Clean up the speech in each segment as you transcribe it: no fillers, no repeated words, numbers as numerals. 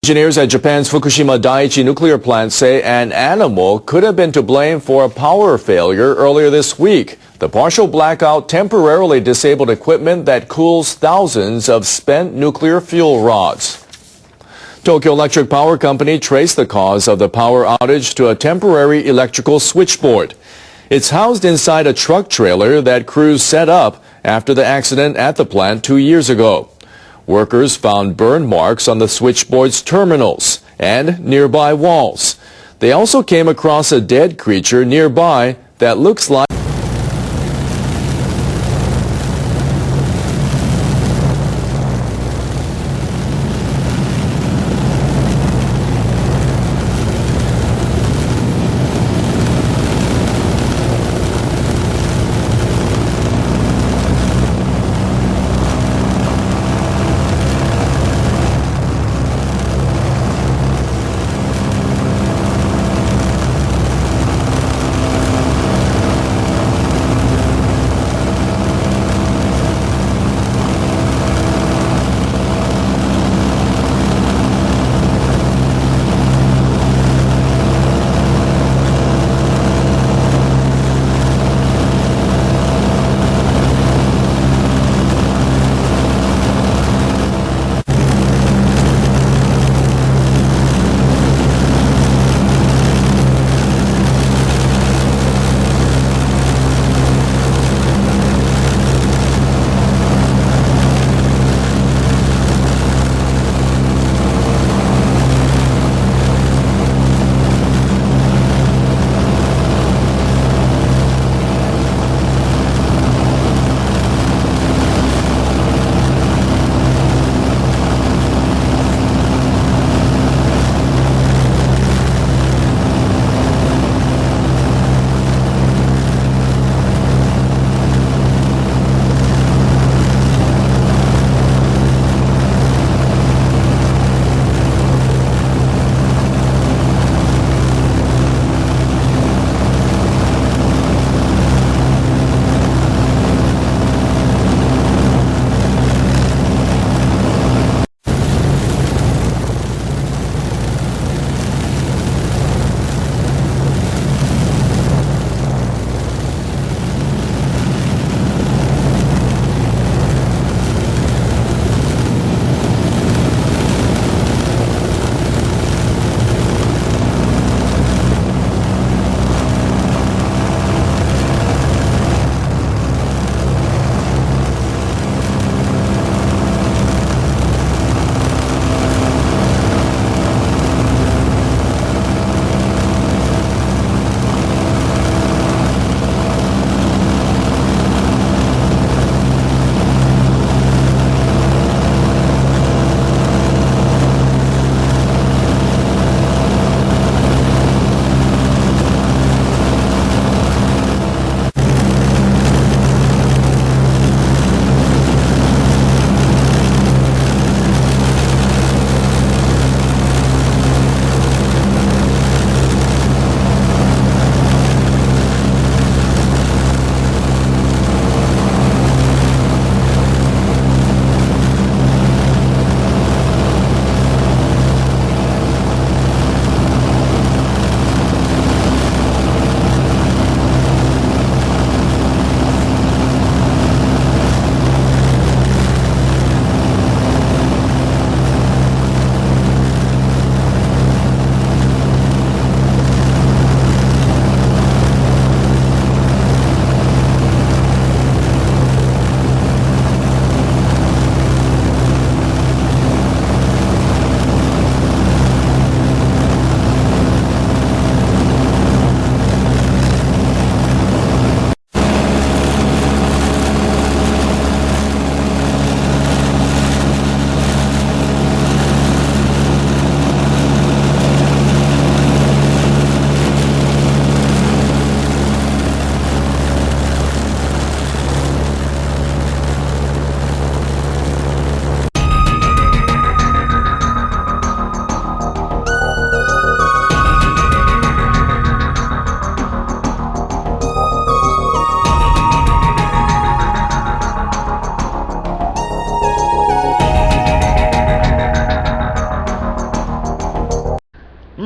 Engineers at Japan's Fukushima Daiichi nuclear plant say an animal could have been to blame for a power failure earlier this week. The partial blackout temporarily disabled equipment that cools thousands of spent nuclear fuel rods. Tokyo Electric Power Company traced the cause of the power outage to a temporary electrical switchboard. It's housed inside a truck trailer that crews set up after the accident at the plant 2 years ago. Workers found burn marks on the switchboard's terminals and nearby walls. They also came across a dead creature nearby that looks like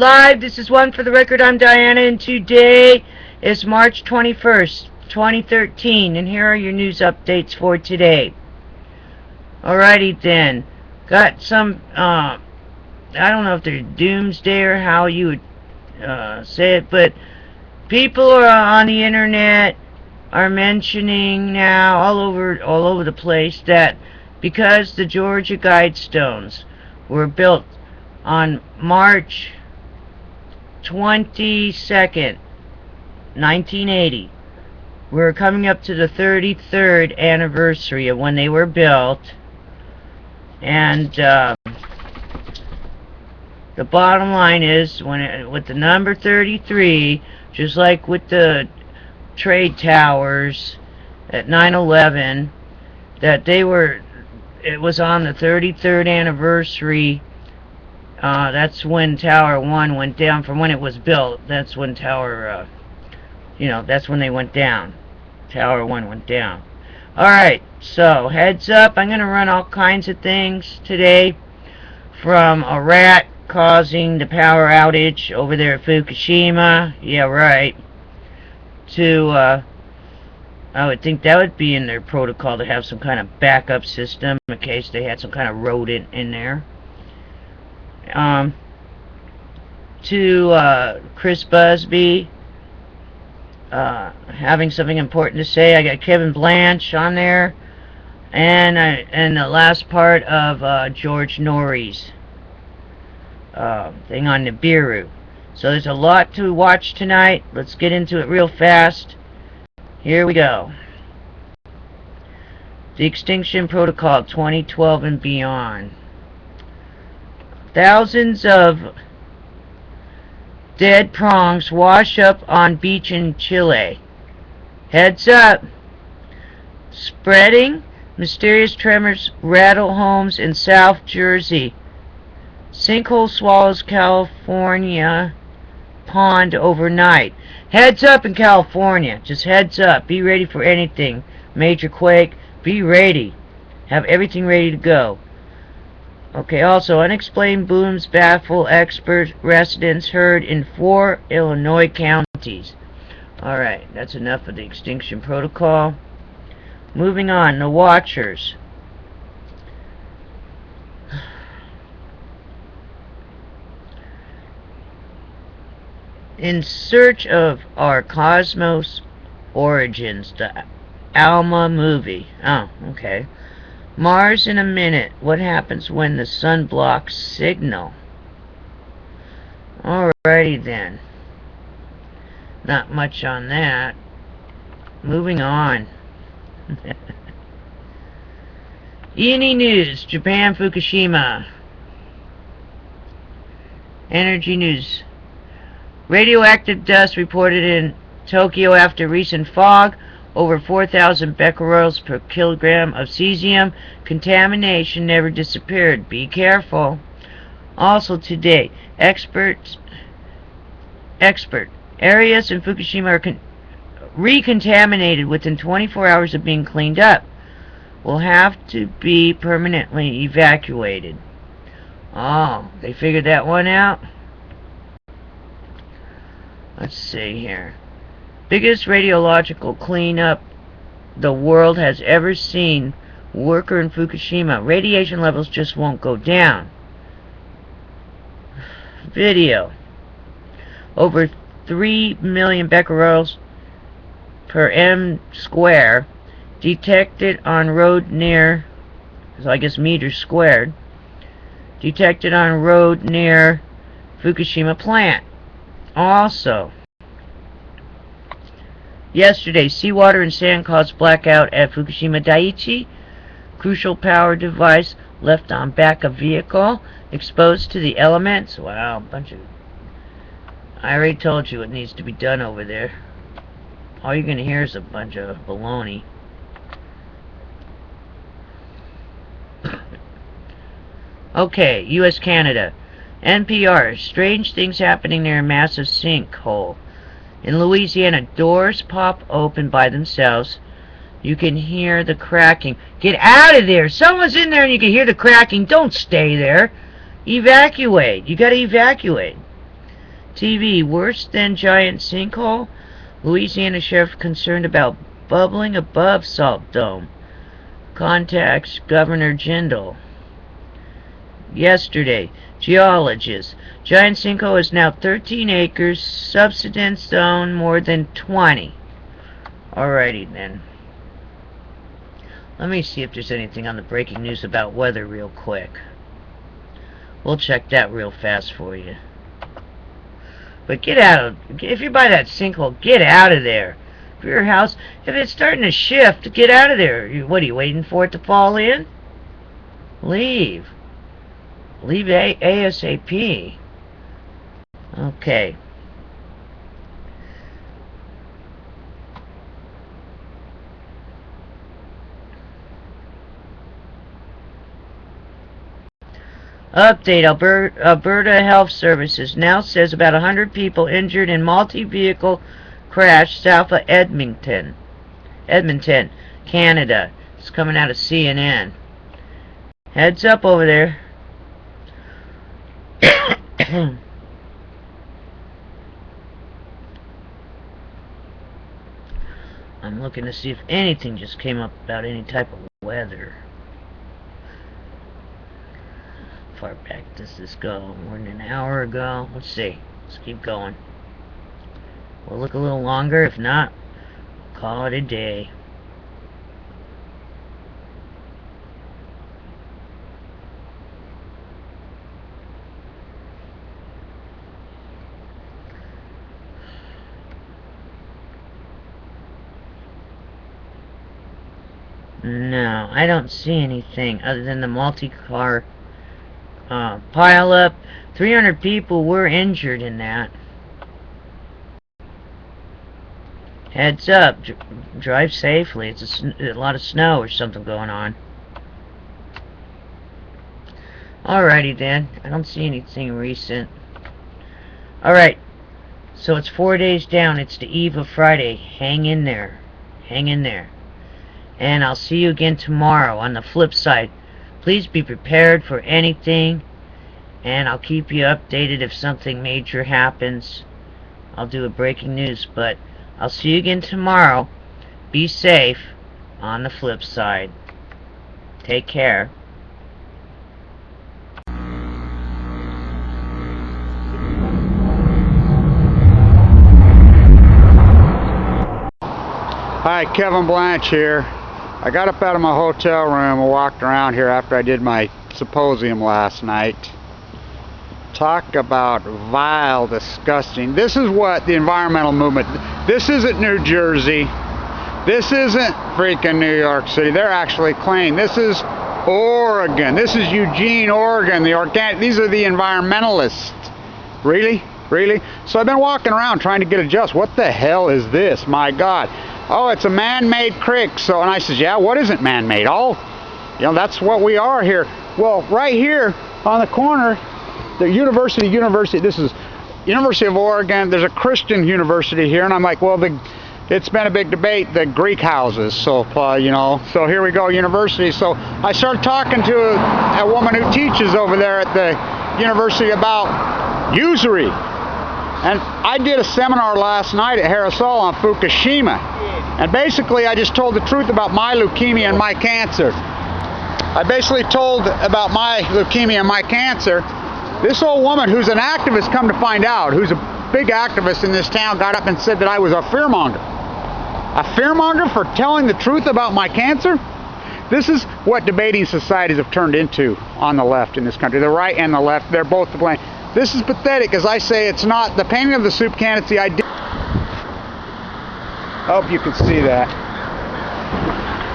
Live. This is One for the Record. I'm Diana, and today is March 21st, 2013, and here are your news updates for today. Alrighty then. Got some, I don't know if they're Doomsday or how you would say it, but people are on the internet are mentioning now all over the place that because the Georgia Guidestones were built on March 22nd, 1980, we're coming up to the 33rd anniversary of when they were built, and the bottom line is, with the number 33, just like with the trade towers at 9/11, that it was on the 33rd anniversary. That's when Tower 1 went down. From when it was built, that's when Tower, that's when they went down. Tower 1 went down. Alright, so heads up, I'm going to run all kinds of things today, from a rat causing the power outage over there at Fukushima, yeah right, to, I would think that would be in their protocol to have some kind of backup system in case they had some kind of rodent in there. To Chris Busby, having something important to say. I got Kevin Blanch on there, and the last part of George NOORY's thing on Nibiru. So there's a lot to watch tonight. Let's get into it real fast. Here we go. The Extinction Protocol 2012 and beyond. Thousands of dead prongs wash up on beach in Chile. Heads up. Spreading. Mysterious tremors rattle homes in South Jersey. Sinkhole swallows California pond overnight. Heads up in California. Just heads up. Be ready for anything. Major quake. Be ready. Have everything ready to go. Okay, also, unexplained booms baffle expert residents heard in 4 Illinois counties. Alright, that's enough of the Extinction Protocol. Moving on, the Watchers. In search of our cosmos origins, the Alma movie. Oh, okay. Mars in a minute. What happens when the sun blocks signal? Alrighty then. Not much on that. Moving on. E&E News. Japan, Fukushima. Energy News. Radioactive dust reported in Tokyo after recent fog. Over 4,000 becquerels per kilogram of cesium. Contamination never disappeared. Be careful. Also today, expert areas in Fukushima are recontaminated within 24 hours of being cleaned up. Will have to be permanently evacuated. Oh, they figured that one out? Let's see here. Biggest radiological cleanup the world has ever seen. Worker in Fukushima. Radiation levels just won't go down. Video. Over 3 million becquerels per m square detected on road near, so I guess meters squared, detected on road near Fukushima plant. Also, yesterday, seawater and sand caused blackout at Fukushima Daiichi. Crucial power device left on back of vehicle, exposed to the elements. Wow, bunch of... I already told you what needs to be done over there. All you're gonna hear is a bunch of baloney. Okay, U.S. Canada. NPR. Strange things happening near a massive sinkhole. In Louisiana, doors pop open by themselves. You can hear the cracking. Get out of there! Someone's in there and you can hear the cracking. Don't stay there. Evacuate. You gotta evacuate. TV, worse than giant sinkhole? Louisiana sheriff concerned about bubbling above salt dome. Contacts Governor Jindal. Yesterday, geologists. Giant sinkhole is now 13 acres, subsidence zone more than 20. Alrighty then. Let me see if there's anything on the breaking news about weather real quick. We'll check that real fast for you. But get out of, if you're by that sinkhole, get out of there. If your house, if it's starting to shift, get out of there. What are you waiting for it to fall in? Leave. Leave ASAP. Okay. Update, Alberta Health Services now says about 100 people injured in multi-vehicle crash south of Edmonton, Canada. It's coming out of CNN. Heads up over there. I'm looking to see if anything just came up about any type of weather. How far back does this go? More than an hour ago. Let's see. Let's keep going. We'll look a little longer. If not, call it a day. No, I don't see anything other than the multi-car pile-up. 300 people were injured in that. Heads up, drive safely. It's a lot of snow or something going on. Alrighty then, I don't see anything recent. Alright, so it's 4 days down. It's the eve of Friday. Hang in there. Hang in there. And I'll see you again tomorrow on the flip side. Please be prepared for anything, and I'll keep you updated if something major happens. I'll do a breaking news, but I'll see you again tomorrow. Be safe on the flip side. Take care. Hi, Kevin Blanch here. I got up out of my hotel room and walked around here after I did my symposium last night. Talk about vile, disgusting. This is what the environmental movement, this isn't New Jersey. This isn't freaking New York City. They're actually claiming this is Oregon. This is Eugene, Oregon. These are the environmentalists. Really? Really? So I've been walking around trying to get a just. What the hell is this? My God. Oh, it's a man-made creek. So, and I says, yeah, what isn't man-made? Oh, you know, that's what we are here. Well, right here on the corner, the university, this is University of Oregon. There's a Christian university here, and I'm like, well, it's been a big debate, the Greek houses. So, you know, so here we go, university. So I started talking to a woman who teaches over there at the university about usury. And I did a seminar last night at Harrisol on Fukushima. And basically I just told the truth about my leukemia and my cancer. I basically told about my leukemia and my cancer. This old woman who's an activist, come to find out, who's a big activist in this town, got up and said that I was a fearmonger. A fearmonger for telling the truth about my cancer? This is what debating societies have turned into on the left in this country. The right and the left, they're both to blame. This is pathetic. As I say, it's not the painting of the soup can, it's the idea. I hope you can see that.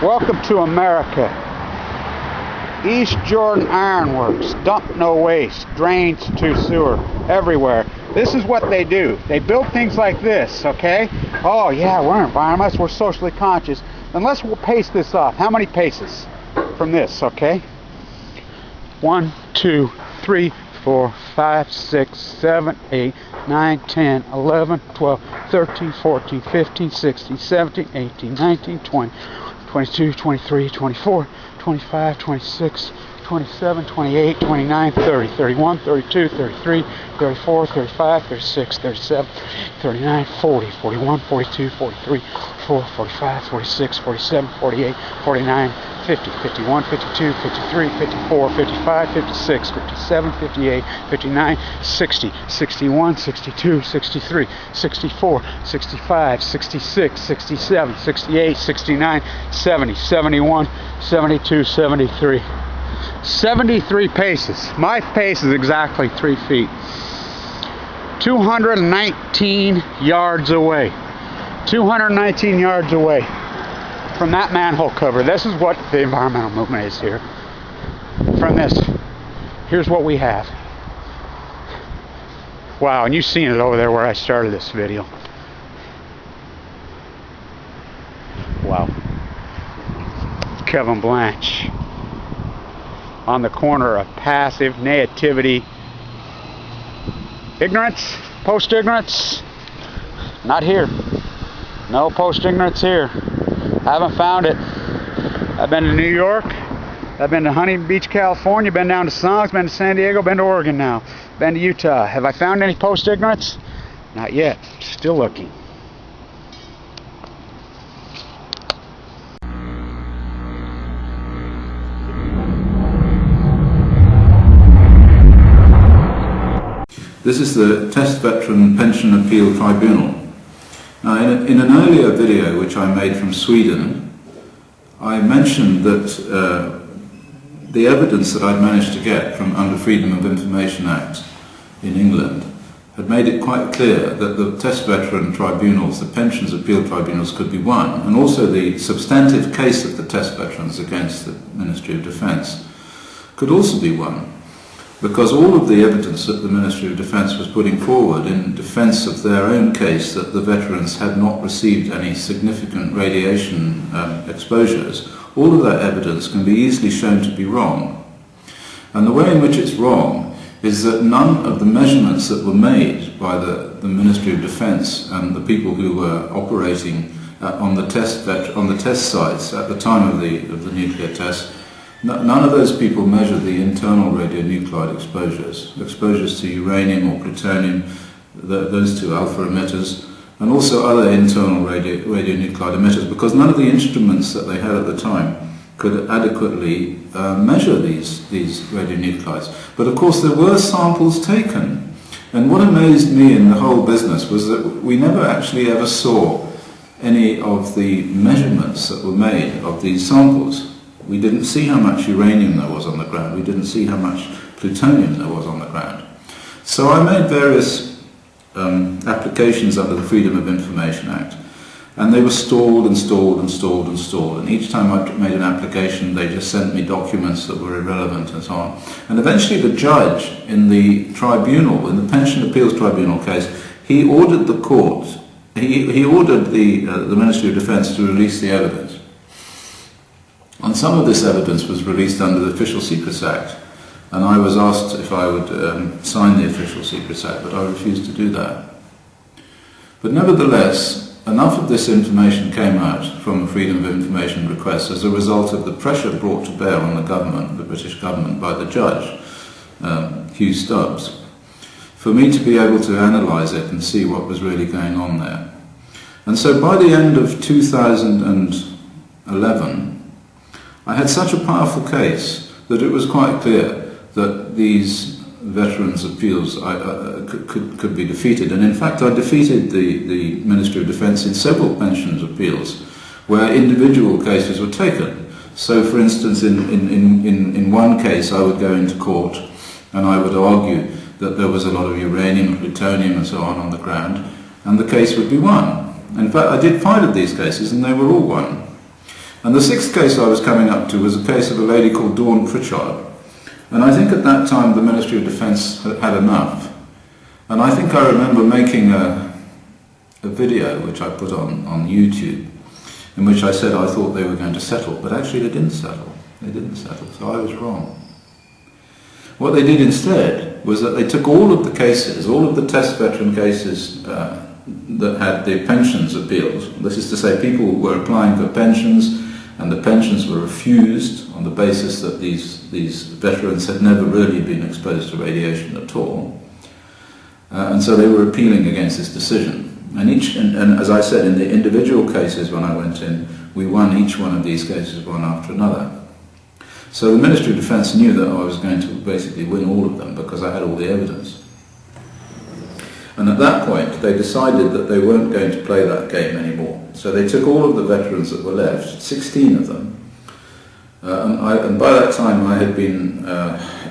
Welcome to America. East Jordan Iron Works, dump no waste, drains to sewer, everywhere. This is what they do. They build things like this, okay? Oh yeah, we're environmentalists, we're socially conscious. And let's pace this off. How many paces from this, okay? 1, 2, 3, 4, 5, 6, 7, 8, 9, 10, 11, 12, 13, 14, 15, 16, 17, 18, 19, 20, 22, 23, 24, 25, 26, 27, 28, 29, 30, 31, 32, 33, 34, 35, 36, 37, 39, 40, 41, 42, 43, 44, 45, 46, 47, 48, 49, 50, 51, 52, 53, 54, 55, 56, 57, 58, 59, 60, 61, 62, 63, 64, 65, 66, 67, 68, 69, 70, 71, 72, 73. 73 paces. My pace is exactly 3 feet. 219 yards away. 219 yards away from that manhole cover. This is what the environmental movement is here. From this, here's what we have. Wow, and you've seen it over there where I started this video. Wow. Kevin Blanch on the corner of passive naivety, ignorance, post-ignorance. Not here. No post-ignorance here. Haven't found it. I've been to New York. I've been to Huntington Beach, California. Been down to Songs. Been to San Diego. Been to Oregon now. Been to Utah. Have I found any post-ignorance? Not yet. Still looking. This is the Test Veteran Pension Appeal Tribunal. Now, in an earlier video which I made from Sweden, I mentioned that the evidence that I'd managed to get from under Freedom of Information Act in England had made it quite clear that the Test Veteran Tribunals, the Pensions Appeal Tribunals, could be won, and also the substantive case of the Test Veterans against the Ministry of Defence could also be won, because all of the evidence that the Ministry of Defence was putting forward in defence of their own case that the veterans had not received any significant radiation exposures, all of that evidence can be easily shown to be wrong. And the way in which it's wrong is that none of the measurements that were made by the Ministry of Defence and the people who were operating on the test sites at the time of the nuclear test, none of those people measured the internal radionuclide exposures to uranium or plutonium, those two alpha emitters, and also other internal radionuclide emitters, because none of the instruments that they had at the time could adequately measure these radionuclides. But of course there were samples taken, and what amazed me in the whole business was that we never actually ever saw any of the measurements that were made of these samples. We didn't see how much uranium there was on the ground. We didn't see how much plutonium there was on the ground. So I made various applications under the Freedom of Information Act, and they were stalled and stalled and stalled and stalled. And each time I made an application, they just sent me documents that were irrelevant and so on. And eventually the judge in the tribunal, in the Pension Appeals Tribunal case, he ordered the court, he ordered the Ministry of Defence to release the evidence. And some of this evidence was released under the Official Secrets Act, and I was asked if I would sign the Official Secrets Act, but I refused to do that. But nevertheless, enough of this information came out from the Freedom of Information request as a result of the pressure brought to bear on the government, the British government, by the judge, Hugh Stubbs, for me to be able to analyse it and see what was really going on there. And so by the end of 2011, I had such a powerful case that it was quite clear that these veterans' appeals could be defeated. And in fact, I defeated the Ministry of Defence in several pensions appeals where individual cases were taken. So, for instance, in one case, I would go into court and I would argue that there was a lot of uranium and plutonium and so on the ground, and the case would be won. In fact, I did 5 of these cases, and they were all won. And the 6th case I was coming up to was a case of a lady called Dawn Pritchard. And I think at that time the Ministry of Defence had enough. And I think I remember making a video which I put on YouTube, in which I said I thought they were going to settle, but actually they didn't settle. They didn't settle, so I was wrong. What they did instead was that they took all of the cases, all of the test veteran cases that had the pensions appeals. This is to say people were applying for pensions and the pensions were refused on the basis that these veterans had never really been exposed to radiation at all. And so they were appealing against this decision. And as I said, in the individual cases when I went in, we won each one of these cases one after another. So the Ministry of Defence knew that I was going to basically win all of them because I had all the evidence. And at that point, they decided that they weren't going to play that game anymore. So they took all of the veterans that were left, 16 of them, and by that time I had been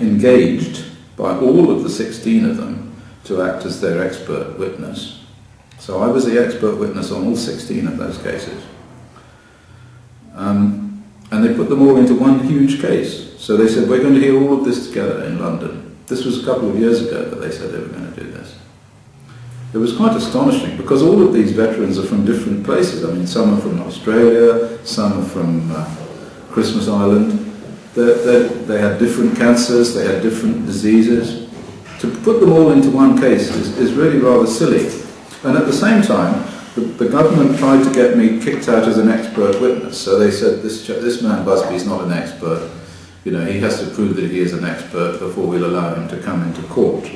engaged by all of the 16 of them to act as their expert witness. So I was the expert witness on all 16 of those cases. And they put them all into one huge case. So they said, we're going to hear all of this together in London. This was a couple of years ago that they said they were going to do this. It was quite astonishing because all of these veterans are from different places. I mean, some are from Australia, some are from Christmas Island. They had different cancers, they had different diseases. To put them all into one case is really rather silly. And at the same time, the government tried to get me kicked out as an expert witness. So they said, this man Busby is not an expert. You know, he has to prove that he is an expert before we'll allow him to come into court.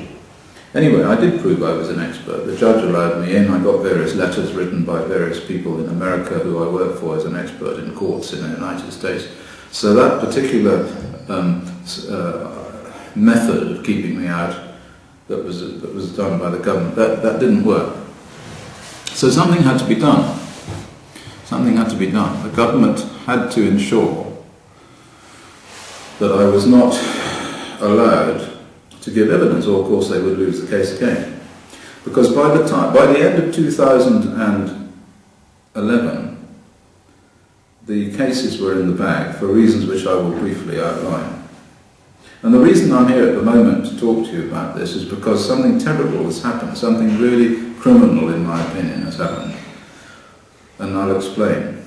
Anyway, I did prove I was an expert. The judge allowed me in. I got various letters written by various people in America who I work for as an expert in courts in the United States. So that particular method of keeping me out that was done by the government, that didn't work. So something had to be done. Something had to be done. The government had to ensure that I was not allowed to give evidence, or of course they would lose the case again. Because by the end of 2011, the cases were in the bag for reasons which I will briefly outline. And the reason I'm here at the moment to talk to you about this is because something terrible has happened, something really criminal in my opinion has happened. And I'll explain.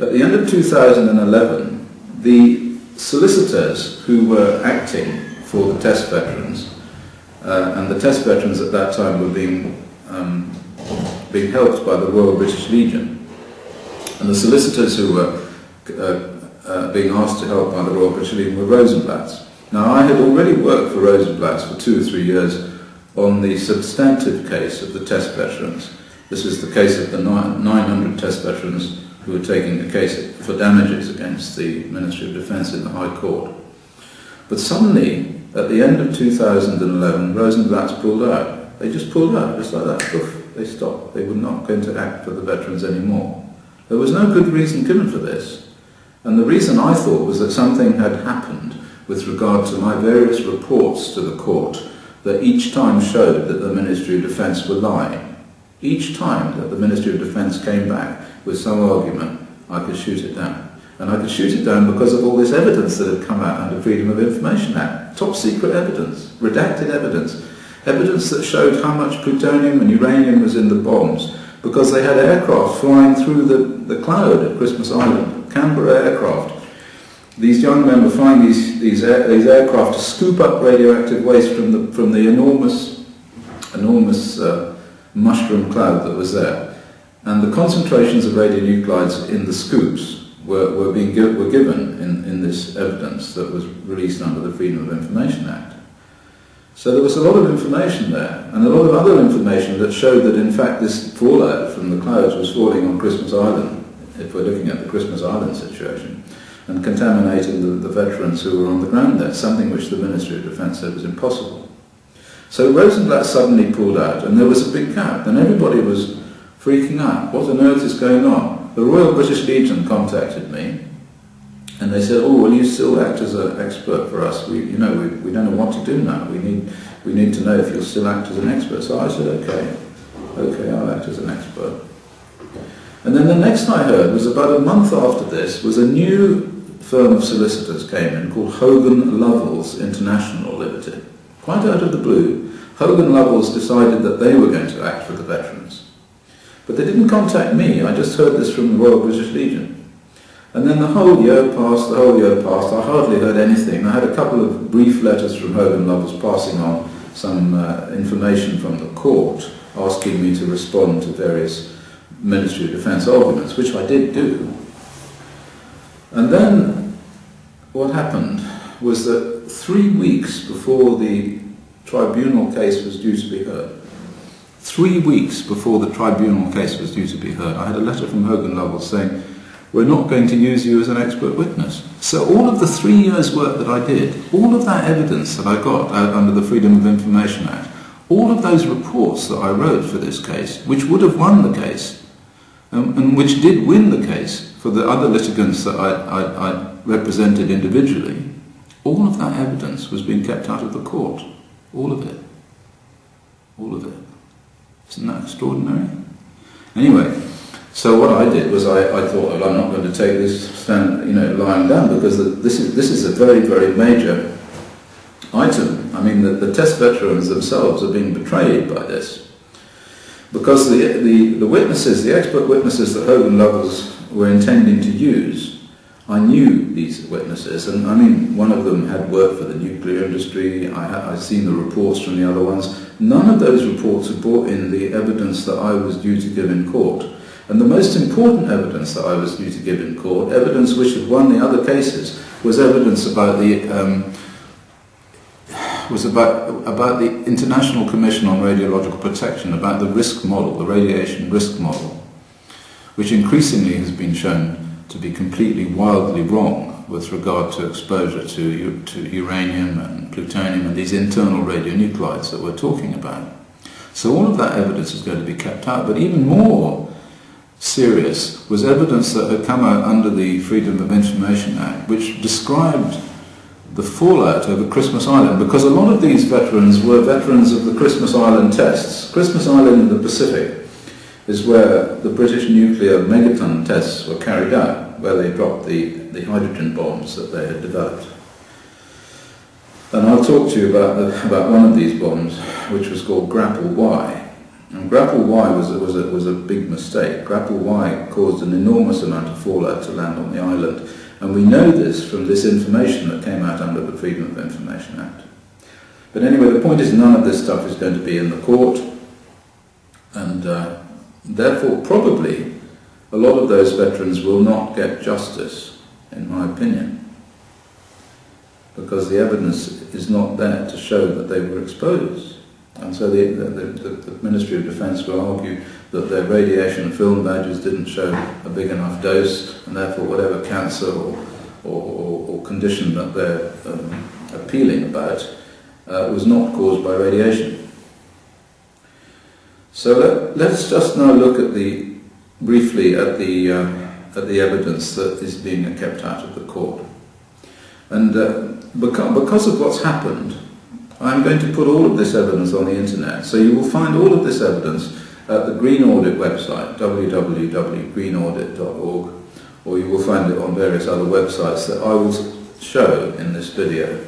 At the end of 2011, the solicitors who were acting for the test veterans, and the test veterans at that time were being helped by the Royal British Legion. And the solicitors who were being asked to help by the Royal British Legion were Rosenblatts. Now I had already worked for Rosenblatts for 2 or 3 years on the substantive case of the test veterans. This is the case of the 900 test veterans who were taking a case for damages against the Ministry of Defence in the High Court. But suddenly, at the end of 2011, Rosenblatts pulled out. They just pulled out, just like that. Poof, they stopped. They were not going to act for the veterans anymore. There was no good reason given for this. And the reason I thought was that something had happened with regard to my various reports to the court that each time showed that the Ministry of Defence were lying. Each time that the Ministry of Defence came back with some argument, I could shoot it down. And I could shoot it down because of all this evidence that had come out under Freedom of Information Act. Top secret evidence, redacted evidence. Evidence that showed how much plutonium and uranium was in the bombs because they had aircraft flying through the cloud at Christmas Island, Canberra aircraft. These young men were flying these aircraft to scoop up radioactive waste from the enormous mushroom cloud that was there. And the concentrations of radionuclides in the scoops were given in this evidence that was released under the Freedom of Information Act. So there was a lot of information there, and a lot of other information that showed that in fact this fallout from the clouds was falling on Christmas Island, if we're looking at the Christmas Island situation, and contaminating the veterans who were on the ground there, something which the Ministry of Defence said was impossible. So Rosenblatt suddenly pulled out, and there was a big gap, and everybody was freaking out. What on earth is going on? The Royal British Legion contacted me, and they said, "Oh, will you still act as an expert for us? We don't know what to do now. We need to know if you'll still act as an expert." So I said, "Okay, I'll act as an expert." And then the next I heard was about a month after this was a new firm of solicitors came in called Hogan Lovells International Limited. Quite out of the blue, Hogan Lovells decided that they were going to act for the veterans. But they didn't contact me. I just heard this from the Royal British Legion. And then the whole year passed, I hardly heard anything. I had a couple of brief letters from Hogan Lovells passing on some information from the court, asking me to respond to various Ministry of Defence arguments, which I did do. And then what happened was that 3 weeks before the tribunal case was due to be heard, 3 weeks before the tribunal case was due to be heard, I had a letter from Hogan Lovells saying, we're not going to use you as an expert witness. So all of the 3 years' work that I did, all of that evidence that I got out under the Freedom of Information Act, all of those reports that I wrote for this case, which would have won the case, and which did win the case for the other litigants that I represented individually, all of that evidence was being kept out of the court. All of it. All of it. Isn't that extraordinary? Anyway, so what I did was I thought, well, I'm not going to take this stand, lying down, because this is a very, very major item. I mean, the test veterans themselves are being betrayed by this, because the witnesses, the expert witnesses that Hogan Lovells were intending to use, I knew these witnesses, and I mean, one of them had worked for the nuclear industry. I'd seen the reports from the other ones. None of those reports had brought in the evidence that I was due to give in court. And the most important evidence that I was due to give in court, evidence which had won the other cases, was evidence about the about the International Commission on Radiological Protection, about the risk model, the radiation risk model, which increasingly has been shown to be completely wildly wrong with regard to exposure to uranium and plutonium and these internal radionuclides that we're talking about. So all of that evidence is going to be kept out, but even more serious was evidence that had come out under the Freedom of Information Act, which described the fallout over Christmas Island, because a lot of these veterans were veterans of the Christmas Island tests. Christmas Island in the Pacific is where the British nuclear megaton tests were carried out, where they dropped the hydrogen bombs that they had developed. And I'll talk to you about one of these bombs, which was called Grapple Y. And Grapple Y was a big mistake. Grapple Y caused an enormous amount of fallout to land on the island. And we know this from this information that came out under the Freedom of Information Act. But anyway, the point is, none of this stuff is going to be in the court, and therefore probably a lot of those veterans will not get justice, in my opinion, because the evidence is not there to show that they were exposed. And so the Ministry of Defence will argue that their radiation film badges didn't show a big enough dose, and therefore whatever cancer or condition that they're appealing about was not caused by radiation. So let's just now look at briefly at the evidence that is being kept out of the court. And because of what's happened, I'm going to put all of this evidence on the internet, so you will find all of this evidence at the Green Audit website, www.greenaudit.org, or you will find it on various other websites that I will show in this video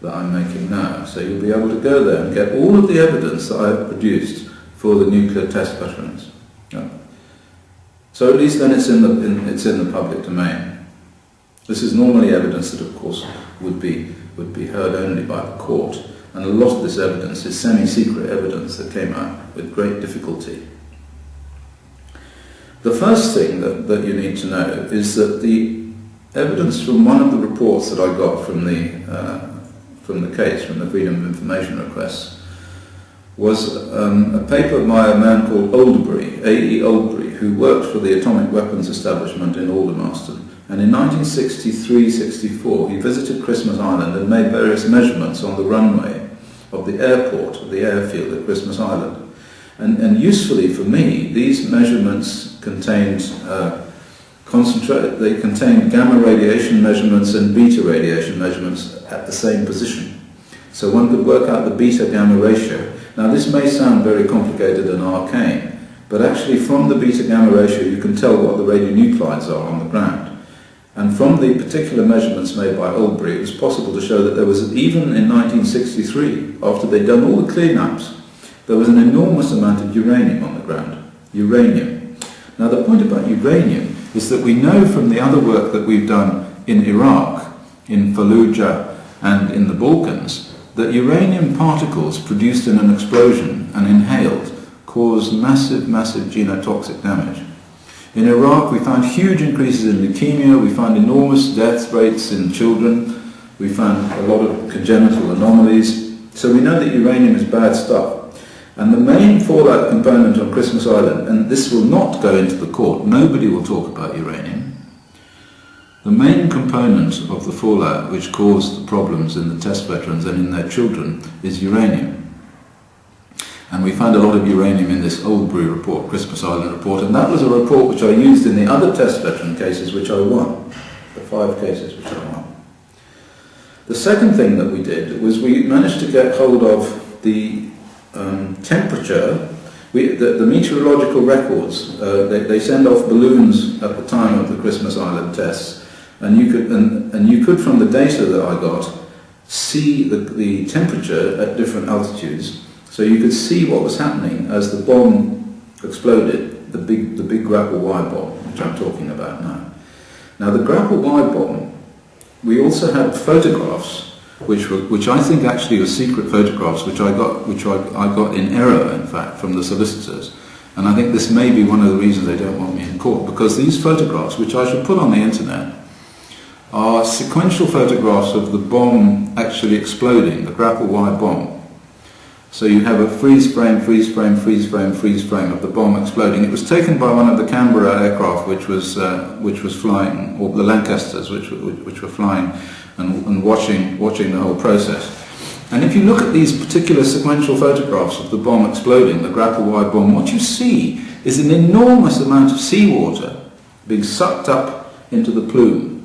that I'm making now. So you'll be able to go there and get all of the evidence that I've produced for the nuclear test veterans. Yeah. So at least then it's in the public domain. This is normally evidence that, of course, would be heard only by the court. And a lot of this evidence is semi-secret evidence that came out with great difficulty. The first thing that you need to know is that the evidence from one of the reports that I got from the case, from the Freedom of Information requests, was a paper by a man called Oldbury, A.E. Oldbury, who worked for the atomic weapons establishment in Aldermaston. And in 1963-64 he visited Christmas Island and made various measurements on the runway of the airport, of the airfield at Christmas Island. And usefully for me, these measurements contained they contained gamma radiation measurements and beta radiation measurements at the same position. So one could work out the beta-gamma ratio. Now this may sound very complicated and arcane, but actually from the beta-gamma ratio you can tell what the radionuclides are on the ground. And from the particular measurements made by Oldbury, it was possible to show that there was, even in 1963, after they'd done all the clean-ups, there was an enormous amount of uranium on the ground. Uranium. Now the point about uranium is that we know from the other work that we've done in Iraq, in Fallujah and in the Balkans, that uranium particles produced in an explosion and inhaled cause massive, massive genotoxic damage. In Iraq, we found huge increases in leukemia, we found enormous death rates in children, we found a lot of congenital anomalies. So we know that uranium is bad stuff. And the main fallout component on Christmas Island, and this will not go into the court, nobody will talk about uranium. The main component of the fallout which caused the problems in the test veterans and in their children is uranium. And we found a lot of uranium in this Oldbury report, Christmas Island report, and that was a report which I used in the other test veteran cases which I won, the 5 cases which I won. The second thing that we did was we managed to get hold of the temperature. The meteorological records, they send off balloons at the time of the Christmas Island tests, and you could from the data that I got see the temperature at different altitudes. So you could see what was happening as the bomb exploded, the big grapple Y bomb, which I'm talking about now. Now the grapple Y bomb, we also had photographs, which I think actually were secret photographs, which I got in error, in fact, from the solicitors. And I think this may be one of the reasons they don't want me in court, because these photographs, which I should put on the internet, are sequential photographs of the bomb actually exploding, the grapple Y bomb. So you have a freeze frame, freeze frame, freeze frame, freeze frame of the bomb exploding. It was taken by one of the Canberra aircraft which was flying, or the Lancasters which were flying and watching the whole process. And if you look at these particular sequential photographs of the bomb exploding, the grapple Y bomb, what you see is an enormous amount of seawater being sucked up into the plume.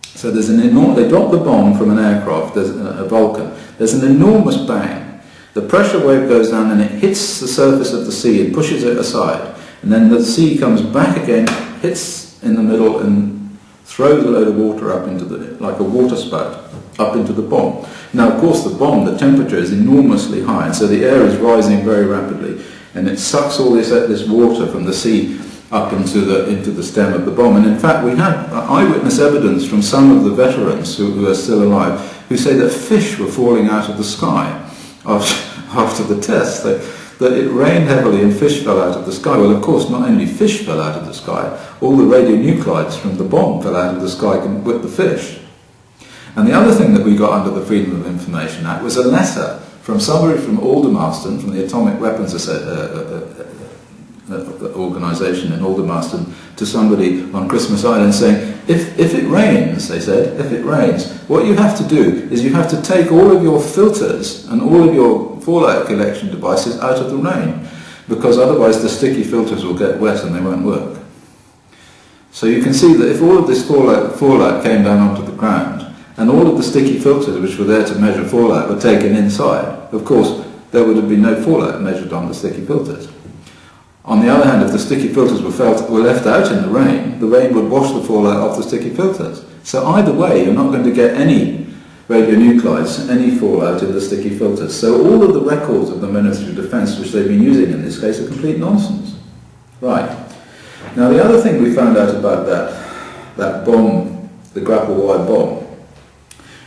So there's they drop the bomb from an aircraft, there's a Vulcan, there's an enormous bang. The pressure wave goes down and it hits the surface of the sea and pushes it aside. And then the sea comes back again, hits in the middle and throws a load of water up into like a water spout, up into the bomb. Now of course the bomb, the temperature is enormously high, and so the air is rising very rapidly. And it sucks all this water from the sea up into the stem of the bomb. And in fact we had eyewitness evidence from some of the veterans who are still alive, who say that fish were falling out of the sky after the test, that it rained heavily and fish fell out of the sky. Well, of course, not only fish fell out of the sky, all the radionuclides from the bomb fell out of the sky with the fish. And the other thing that we got under the Freedom of Information Act was a letter from somebody from Aldermaston, from the Atomic Weapons Organisation in Aldermaston, to somebody on Christmas Island saying, if it rains, they said, if it rains, what you have to do is you have to take all of your filters and all of your fallout collection devices out of the rain, because otherwise the sticky filters will get wet and they won't work. So you can see that if all of this fallout came down onto the ground, and all of the sticky filters which were there to measure fallout were taken inside, of course there would have been no fallout measured on the sticky filters. On the other hand, if the sticky filters were left out in the rain would wash the fallout off the sticky filters. So either way, you're not going to get any radionuclides, any fallout in the sticky filters. So all of the records of the Ministry of Defence which they've been using in this case are complete nonsense. Right. Now the other thing we found out about that bomb, the grapple Y bomb,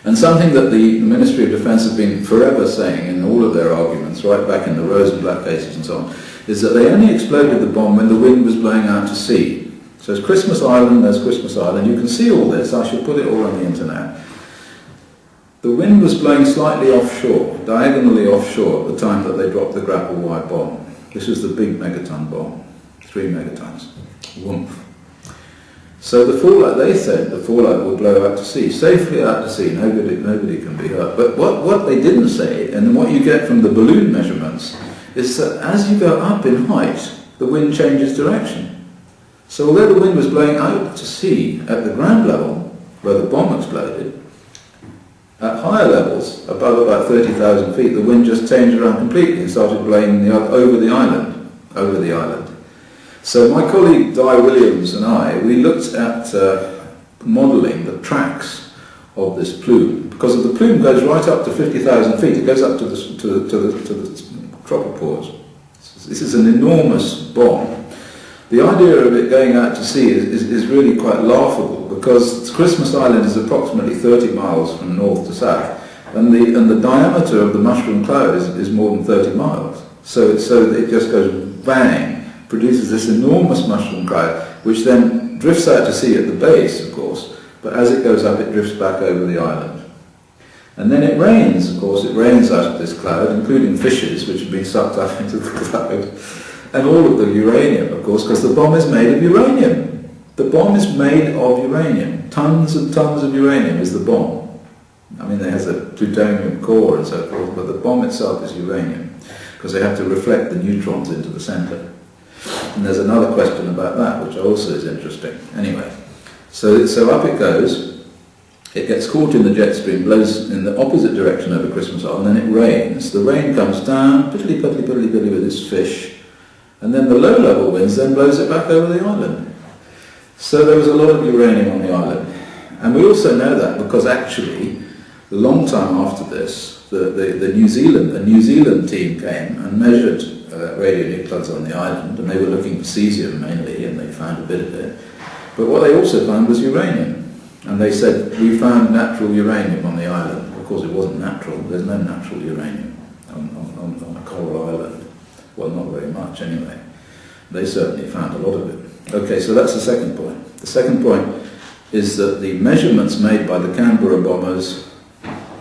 and something that the Ministry of Defence has been forever saying in all of their arguments, right back in the Rosenblatt cases and so on, is that they only exploded the bomb when the wind was blowing out to sea. So it's Christmas Island, there's Christmas Island. You can see all this. I should put it all on the internet. The wind was blowing slightly offshore, diagonally offshore, at the time that they dropped the grapple Y bomb. This was the big megaton bomb, 3 megatons. Woomph. So the fallout, they said, the fallout will blow out to sea, safely out to sea. Nobody can be hurt. But what they didn't say, and what you get from the balloon measurements, is that as you go up in height, the wind changes direction. So although the wind was blowing out to sea at the ground level, where the bomb exploded, at higher levels, above about 30,000 feet, the wind just changed around completely and started blowing over the island. So my colleague Di Williams and I, we looked at modelling the tracks of this plume, because the plume goes right up to 50,000 feet. It goes up to the tropopause. This is an enormous bomb. The idea of it going out to sea is really quite laughable, because Christmas Island is approximately 30 miles from north to south, and the diameter of the mushroom cloud is more than 30 miles. So it just goes bang, produces this enormous mushroom cloud, which then drifts out to sea at the base, of course, but as it goes up it drifts back over the island. And then it rains, of course, it rains out of this cloud, including fishes which have been sucked up into the cloud, and all of the uranium, of course, because the bomb is made of uranium. The bomb is made of uranium. Tons and tons of uranium is the bomb. I mean, it has a plutonium core and so forth, but the bomb itself is uranium, because they have to reflect the neutrons into the center. And there's another question about that, which also is interesting. Anyway, so up it goes. It gets caught in the jet stream, blows in the opposite direction over Christmas Island, and then it rains. The rain comes down, piddly, piddly, piddly, piddly with this fish, and then the low-level winds then blows it back over the island. So there was a lot of uranium on the island. And we also know that because actually, a long time after this, the New Zealand team came and measured radionuclides on the island, and they were looking for cesium mainly, and they found a bit of it. But what they also found was uranium. And they said, we found natural uranium on the island. Of course, it wasn't natural. There's no natural uranium on a coral island. Well, not very much anyway. They certainly found a lot of it. Okay, so that's the second point. The second point is that the measurements made by the Canberra bombers,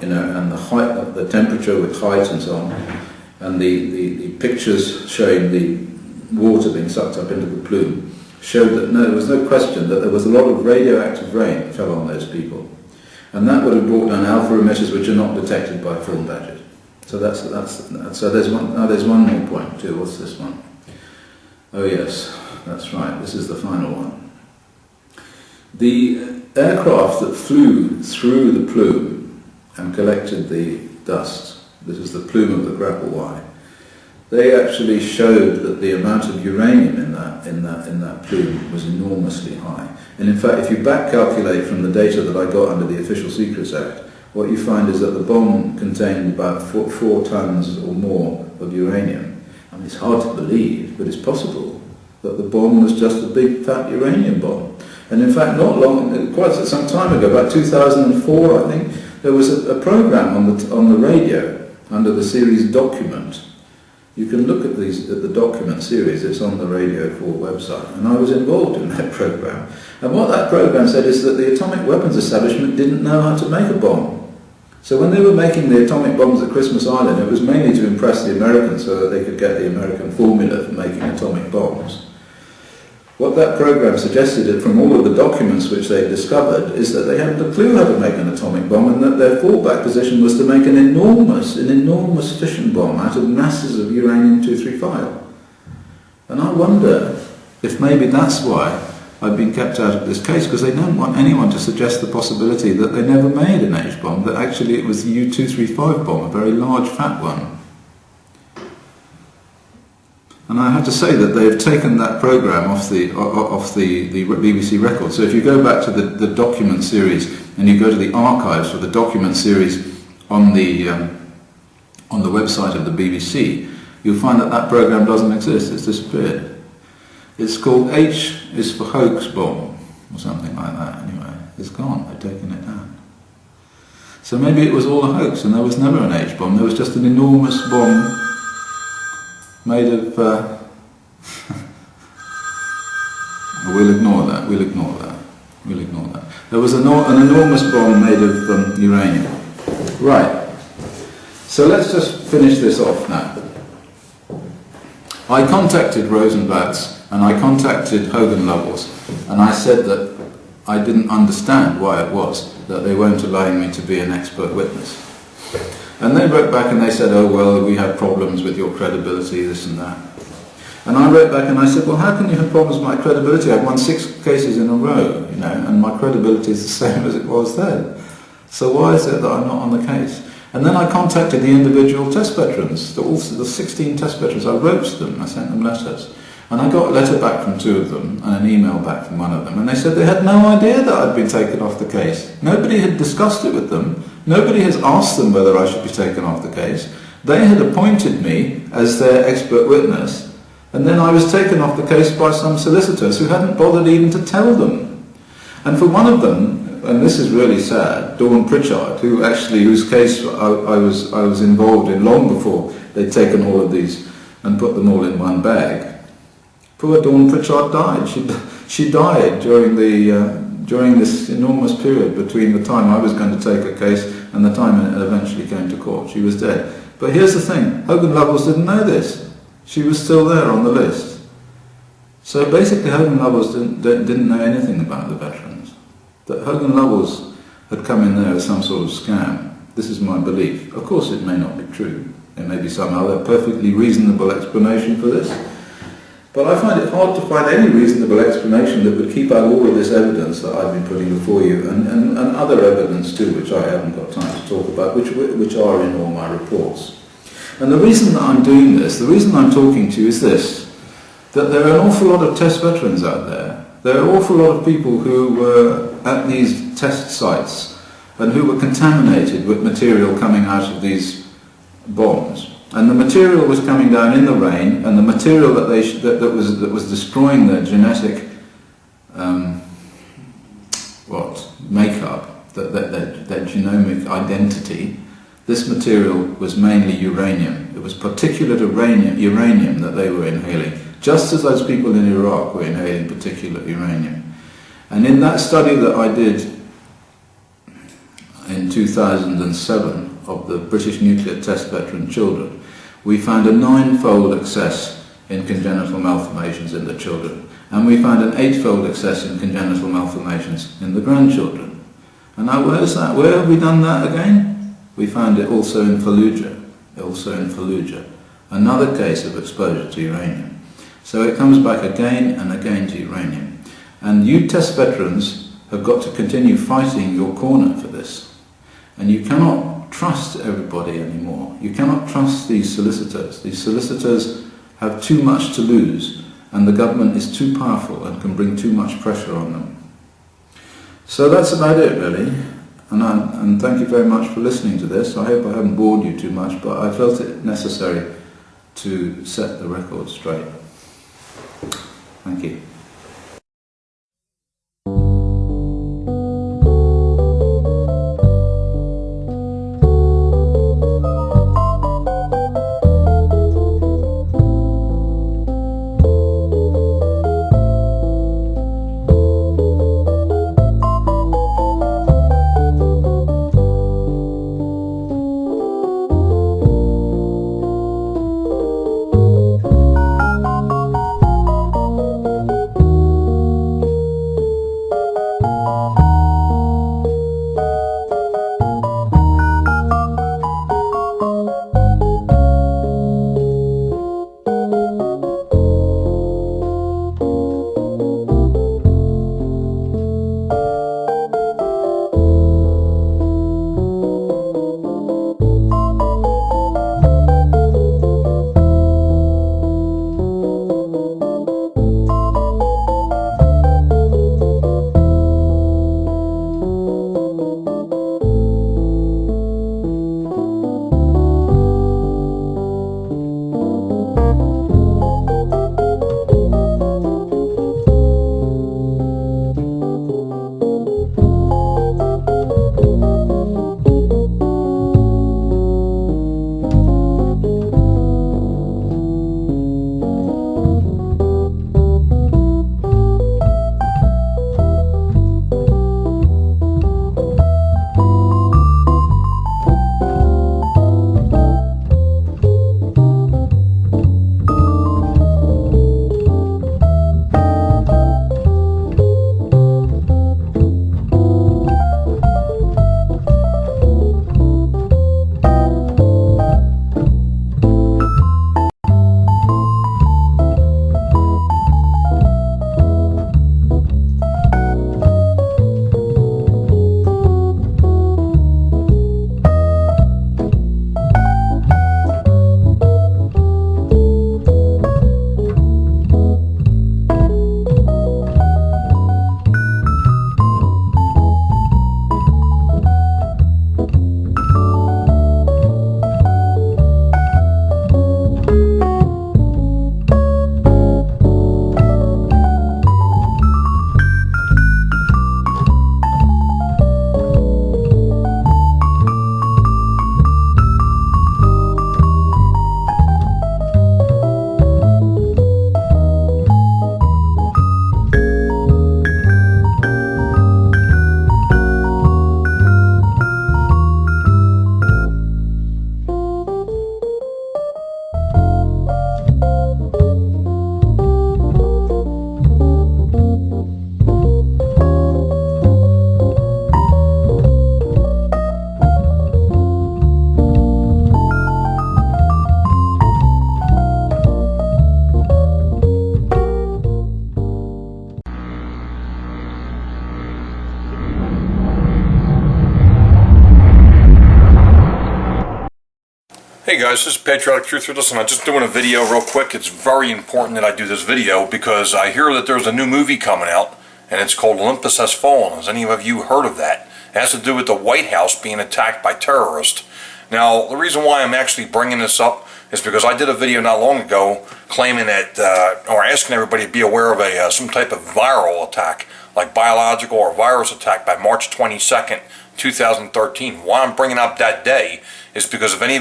and the height, the temperature with height and so on, and the pictures showing the water being sucked up into the plume, showed that there was no question that there was a lot of radioactive rain that fell on those people. And that would have brought down alpha emitters which are not detected by film badges. So so there's one more point too. What's this one? Oh yes, that's right, this is the final one. The aircraft that flew through the plume and collected the dust, this is the plume of the Grapple Y, they actually showed that the amount of uranium in that plume was enormously high. And in fact, if you back calculate from the data that I got under the Official Secrets Act, what you find is that the bomb contained about 4 tons or more of uranium. I mean, it's hard to believe, but it's possible that the bomb was just a big fat uranium bomb. And in fact, quite some time ago, about 2004, I think, there was a program on the radio under the series Document. You can look at the document series, it's on the Radio 4 website, and I was involved in that program. And what that program said is that the atomic weapons establishment didn't know how to make a bomb. So when they were making the atomic bombs at Christmas Island, it was mainly to impress the Americans so that they could get the American formula for making atomic bombs. What that program suggested from all of the documents which they discovered is that they hadn't a clue how to make an atomic bomb, and that their fallback position was to make an enormous fission bomb out of masses of uranium-235. And I wonder if maybe that's why I've been kept out of this case, because they don't want anyone to suggest the possibility that they never made an H-bomb, that actually it was the U-235 bomb, a very large fat one. And I have to say that they've taken that program off the BBC record. So if you go back to the document series and you go to the archives for the document series on the website of the BBC, you'll find that program doesn't exist. It's disappeared. It's called H is for Hoax Bomb or something like that. Anyway, it's gone. They've taken it down. So maybe it was all a hoax and there was never an H bomb. There was just an enormous bomb made of, we'll ignore that. There was an enormous bomb made of uranium. Right, so let's just finish this off now. I contacted Rosenblatt's and I contacted Hogan Lovells, and I said that I didn't understand why it was that they weren't allowing me to be an expert witness. And they wrote back and they said, oh well, we have problems with your credibility, this and that. And I wrote back and I said, well, how can you have problems with my credibility? I've won 6 cases in a row, you know, and my credibility is the same as it was then. So why is it that I'm not on the case? And then I contacted the individual test veterans, the 16 test veterans. I wrote to them, I sent them letters. And I got a letter back from 2 of them and an email back from 1 of them. And they said they had no idea that I'd been taken off the case. Nobody had discussed it with them. Nobody has asked them whether I should be taken off the case. They had appointed me as their expert witness, and then I was taken off the case by some solicitors who hadn't bothered even to tell them. And for one of them, and this is really sad, Dawn Pritchard, whose case I was involved in long before they'd taken all of these and put them all in one bag. Poor Dawn Pritchard died. She died during this enormous period between the time I was going to take a case and the time it eventually came to court. She was dead. But here's the thing, Hogan Lovells didn't know this. She was still there on the list. So basically Hogan Lovells didn't know anything about the veterans. That Hogan Lovells had come in there as some sort of scam. This is my belief. Of course it may not be true. There may be some other perfectly reasonable explanation for this. But I find it hard to find any reasonable explanation that would keep out all of this evidence that I've been putting before you, and other evidence too, which I haven't got time to talk about, which are in all my reports. And the reason that I'm doing this, the reason I'm talking to you is this, that there are an awful lot of test veterans out there. There are an awful lot of people who were at these test sites and who were contaminated with material coming out of these bombs. And the material was coming down in the rain, and the material that was destroying their genetic makeup, their genomic identity. This material was mainly uranium. It was particulate uranium that they were inhaling, just as those people in Iraq were inhaling particulate uranium. And in that study that I did in 2007 of the British nuclear test veteran children, we found a 9-fold excess in congenital malformations in the children, and we found an 8-fold excess in congenital malformations in the grandchildren. And now where is that? Where have we done that again? We found it also in Fallujah, another case of exposure to uranium. So it comes back again and again to uranium. And you test veterans have got to continue fighting your corner for this. And you cannot trust everybody anymore. You cannot trust these solicitors. These solicitors have too much to lose, and the government is too powerful and can bring too much pressure on them. So that's about it, really. And thank you very much for listening to this. I hope I haven't bored you too much, but I felt it necessary to set the record straight. Thank you. guys, this is Patriotic Truth. Listen, I'm just doing a video real quick. It's very important that I do this video because I hear that there's a new movie coming out and it's called Olympus Has Fallen. Has any of you heard of that? It has to do with the White House being attacked by terrorists. Now, the reason why I'm actually bringing this up is because I did a video not long ago claiming that, or asking everybody to be aware of some type of viral attack, like biological or virus attack by March 22nd, 2013. Why I'm bringing up that day is because if any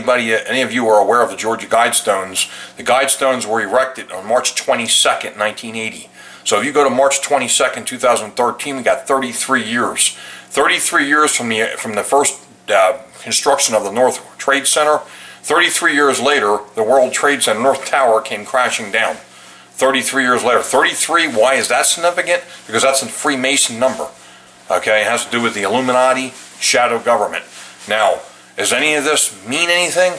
of you are aware of the Georgia Guidestones, the Guidestones were erected on March 22nd, 1980. So if you go to March 22nd, 2013, we got 33 years. 33 years from the first construction of the North Trade Center. 33 years later, the World Trade Center, North Tower, came crashing down. 33 years later. 33, why is that significant? Because that's a Freemason number. Okay, it has to do with the Illuminati, shadow government. Now, does any of this mean anything?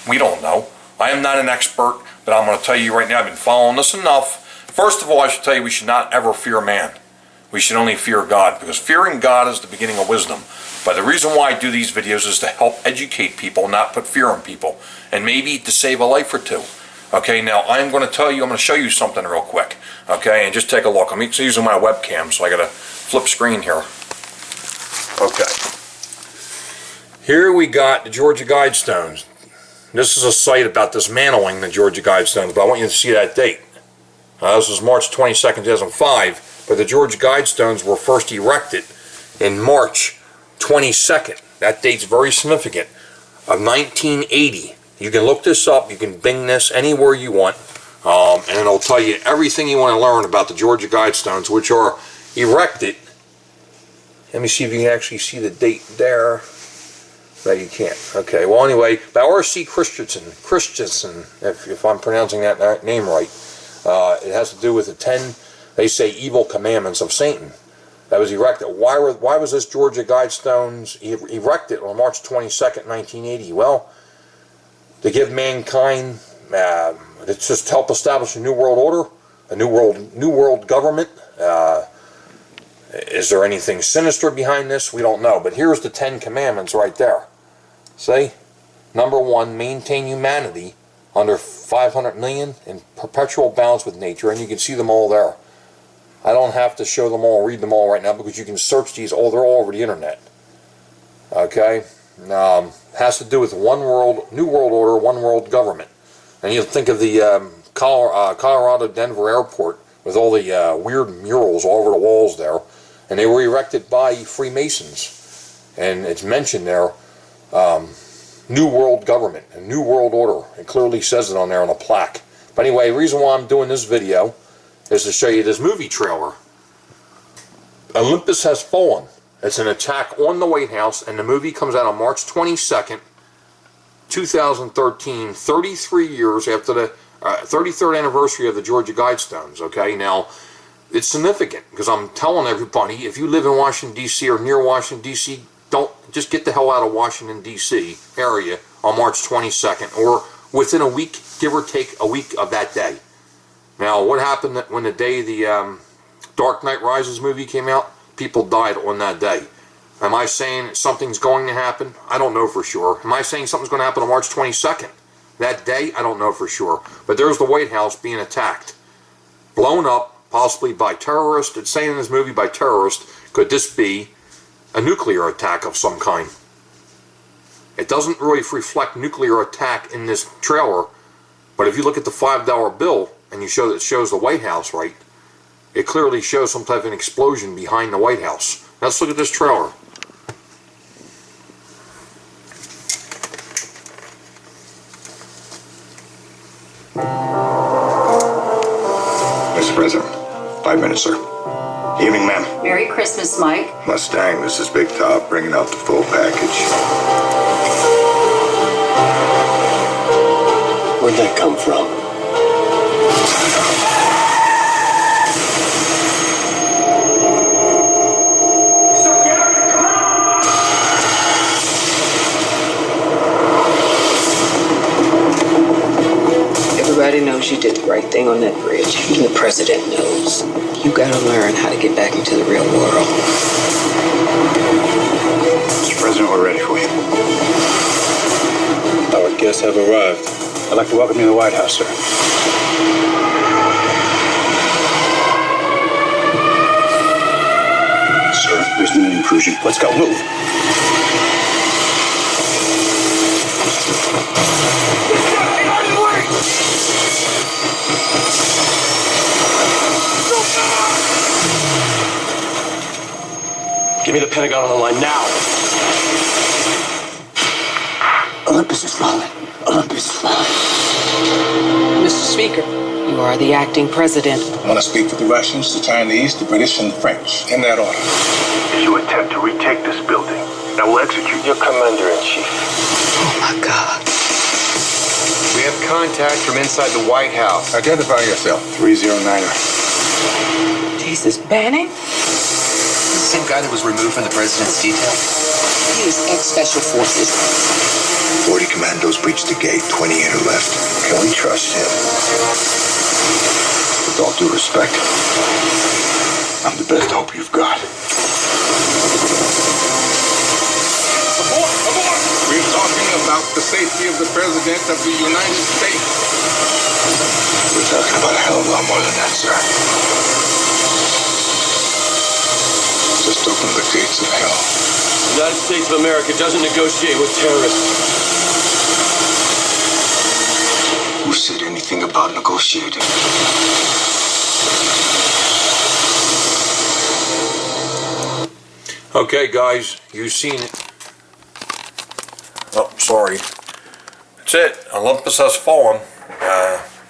We don't know. I am not an expert, but I'm going to tell you right now, I've been following this enough. First of all, I should tell you we should not ever fear man. We should only fear God, because fearing God is the beginning of wisdom. But the reason why I do these videos is to help educate people, not put fear in people, and maybe to save a life or two. Okay, now I'm going to show you something real quick. Okay, and just take a look. I'm using my webcam, so I got to flip screen here. Okay. Here we got the Georgia Guidestones. This is a site about dismantling the Georgia Guidestones, but I want you to see that date. This was March 22nd, 2005, but the Georgia Guidestones were first erected in March 22nd. That date's very significant, of 1980. You can look this up, you can bing this anywhere you want, and it'll tell you everything you want to learn about the Georgia Guidestones, which are erected. Let me see if you can actually see the date there. No, you can't. Okay, well anyway, by R.C. Christensen, if I'm pronouncing that name right, it has to do with the 10, they say, evil commandments of Satan. That was erected. Why was this Georgia Guidestones erected on March 22nd, 1980? Well, to give mankind, it's just to help establish a new world order, a new world government. Is there anything sinister behind this? We don't know. But here's the 10 commandments right there. See? Number 1, maintain humanity under 500 million in perpetual balance with nature. And you can see them all there. I don't have to show them all, read them all right now, because you can search these. Oh, they're all over the internet. Okay? Has to do with one world, new world order, one world government. And you think of the Colorado Denver airport with all the weird murals all over the walls there. And they were erected by Freemasons. And it's mentioned there, New World Government, a New World Order. It clearly says it on there on a plaque. But anyway, the reason why I'm doing this video is to show you this movie trailer. Olympus Has Fallen. It's an attack on the White House, and the movie comes out on March 22nd, 2013, 33 years after the 33rd anniversary of the Georgia Guidestones. Okay, now, it's significant because I'm telling everybody, if you live in Washington, D.C. or near Washington, D.C., don't just get the hell out of Washington, D.C. area on March 22nd or within a week, give or take a week of that day. Now, what happened when the day the Dark Knight Rises movie came out? People died on that day. Am I saying something's going to happen? I don't know for sure. Am I saying something's going to happen on March 22nd? That day? I don't know for sure. But there's the White House being attacked. Blown up. Possibly by terrorists. It's saying in this movie by terrorists. Could this be a nuclear attack of some kind? It doesn't really reflect nuclear attack in this trailer, but if you look at the $5 bill and you show that it shows the White House right, it clearly shows some type of an explosion behind the White House. Let's look at this trailer. Mr. President, 5 minutes, sir. Evening, ma'am. Merry Christmas, Mike. Mustang, this is Big Top, bringing out the full package. Where'd that come from? Everybody knows you did the right thing on that bridge. Even the president knows. You gotta learn how to get back into the real world. Mr. President, we're ready for you. Our Guests have arrived. I'd like to welcome you to the White House, sir. Sir, there's been an intrusion. Let's go. Move. Give me the Pentagon on the line now. Olympus is falling. Olympus is falling. Mr. Speaker, you are the acting president. I want to speak for the Russians, the Chinese, the British, and the French. In that order. If you attempt to retake this building, I will execute your commander-in-chief. Oh, my God. We have contact from inside the White House. Identify yourself. 309er. Jesus, Banning? The same guy that was removed from the president's detail? He is ex-Special Forces. 40 commandos breached the gate, 28 are left. Can we trust him? With all due respect, I'm the best hope you've got. Abort! Abort! We're talking about the safety of the President of the United States. We're talking about a hell of a lot more than that, sir. Just open the gates of hell. The United States of America doesn't negotiate with terrorists. Who said anything about negotiating? Okay, guys, you've seen it. Oh, sorry. That's it. Olympus has fallen.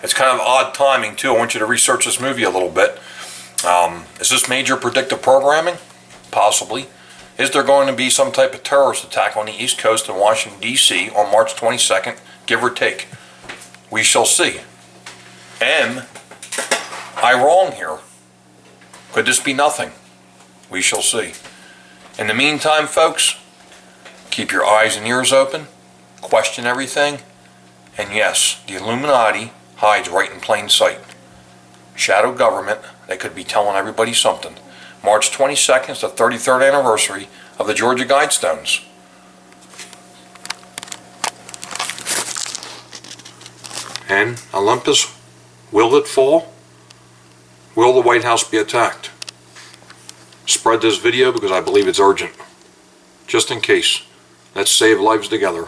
It's kind of odd timing, too. I want you to research this movie a little bit. Is this major predictive programming? Possibly. Is there going to be some type of terrorist attack on the East Coast in Washington, D.C. on March 22nd, give or take? We shall see. Am I wrong here? Could this be nothing? We shall see. In the meantime, folks, keep your eyes and ears open, question everything, and yes, the Illuminati hides right in plain sight. Shadow government, they could be telling everybody something. March 22nd is the 33rd anniversary of the Georgia Guidestones. And Olympus, will it fall? Will the White House be attacked? Spread this video because I believe it's urgent. Just in case. Let's save lives together.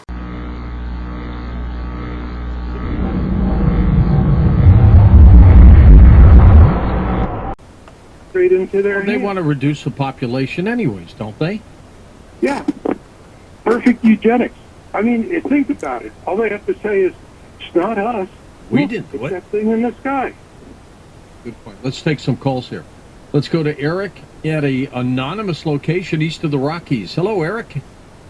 Straight into their They want to reduce the population anyways, don't they? Yeah. Perfect eugenics. I mean, think about it. All they have to say is, it's not us. We Look, didn't do it's it. that thing in the sky. Good point. Let's take some calls here. Let's go to Eric at a anonymous location east of the Rockies. Hello, Eric.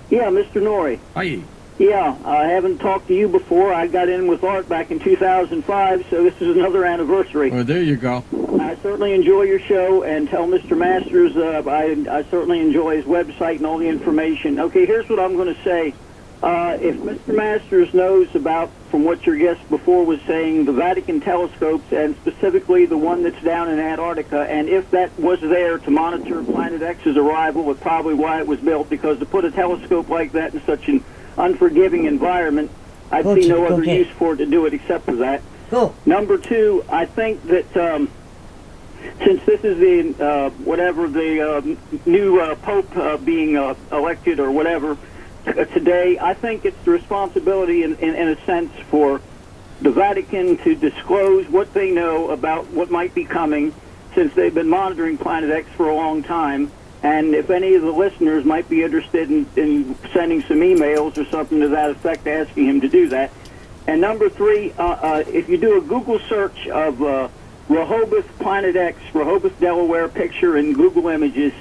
Yeah, Mr. NOORY. Hi. Yeah, I haven't talked to you before. I got in with Art back in 2005, so this is another anniversary. Well, there you go. I certainly enjoy your show, and tell Mr. Masters I certainly enjoy his website and all the information. Okay, here's what I'm going to say. If Mr. Masters knows about, from what your guest before was saying, the Vatican telescopes, and specifically the one that's down in Antarctica, and if that was there to monitor Planet X's arrival, it's probably why it was built, because to put a telescope like that in such an unforgiving environment, I see no other use for it to do it except for that. Cool. Number two, I think that since this is the new Pope being elected or whatever today, I think it's the responsibility in a sense for the Vatican to disclose what they know about what might be coming, since they've been monitoring Planet X for a long time. And if any of the listeners might be interested in sending some emails or something to that effect, asking him to do that. And number three, if you do a Google search of Rehoboth Planet X, Rehoboth, Delaware picture in Google Images,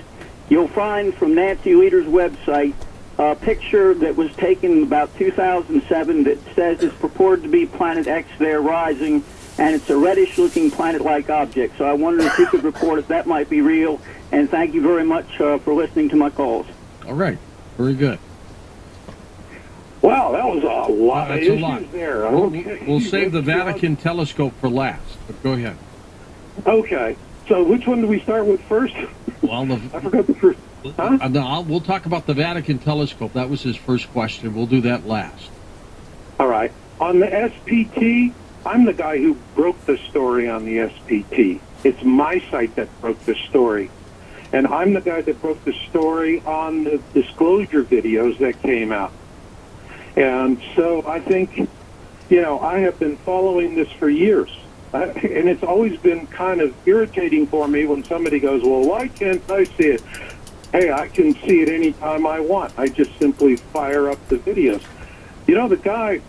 you'll find from Nancy Leader's website a picture that was taken about 2007 that says it's purported to be Planet X there rising, and it's a reddish-looking planet-like object. So I wondered if you could report if that might be real, and thank you very much for listening to my calls. All right. Very good. Wow, that was a lot of issues there. We'll save the Vatican telescope for last, but go ahead. Okay. So which one do we start with first? Well, I forgot the first. Huh? No, we'll talk about the Vatican telescope. That was his first question. We'll do that last. All right. On the SPT, I'm the guy who broke the story on the SPT. It's my site that broke the story. And I'm the guy that broke the story on the disclosure videos that came out. And so I think, I have been following this for years. And it's always been kind of irritating for me when somebody goes, well, why can't I see it? Hey, I can see it anytime I want. I just simply fire up the videos. The guy,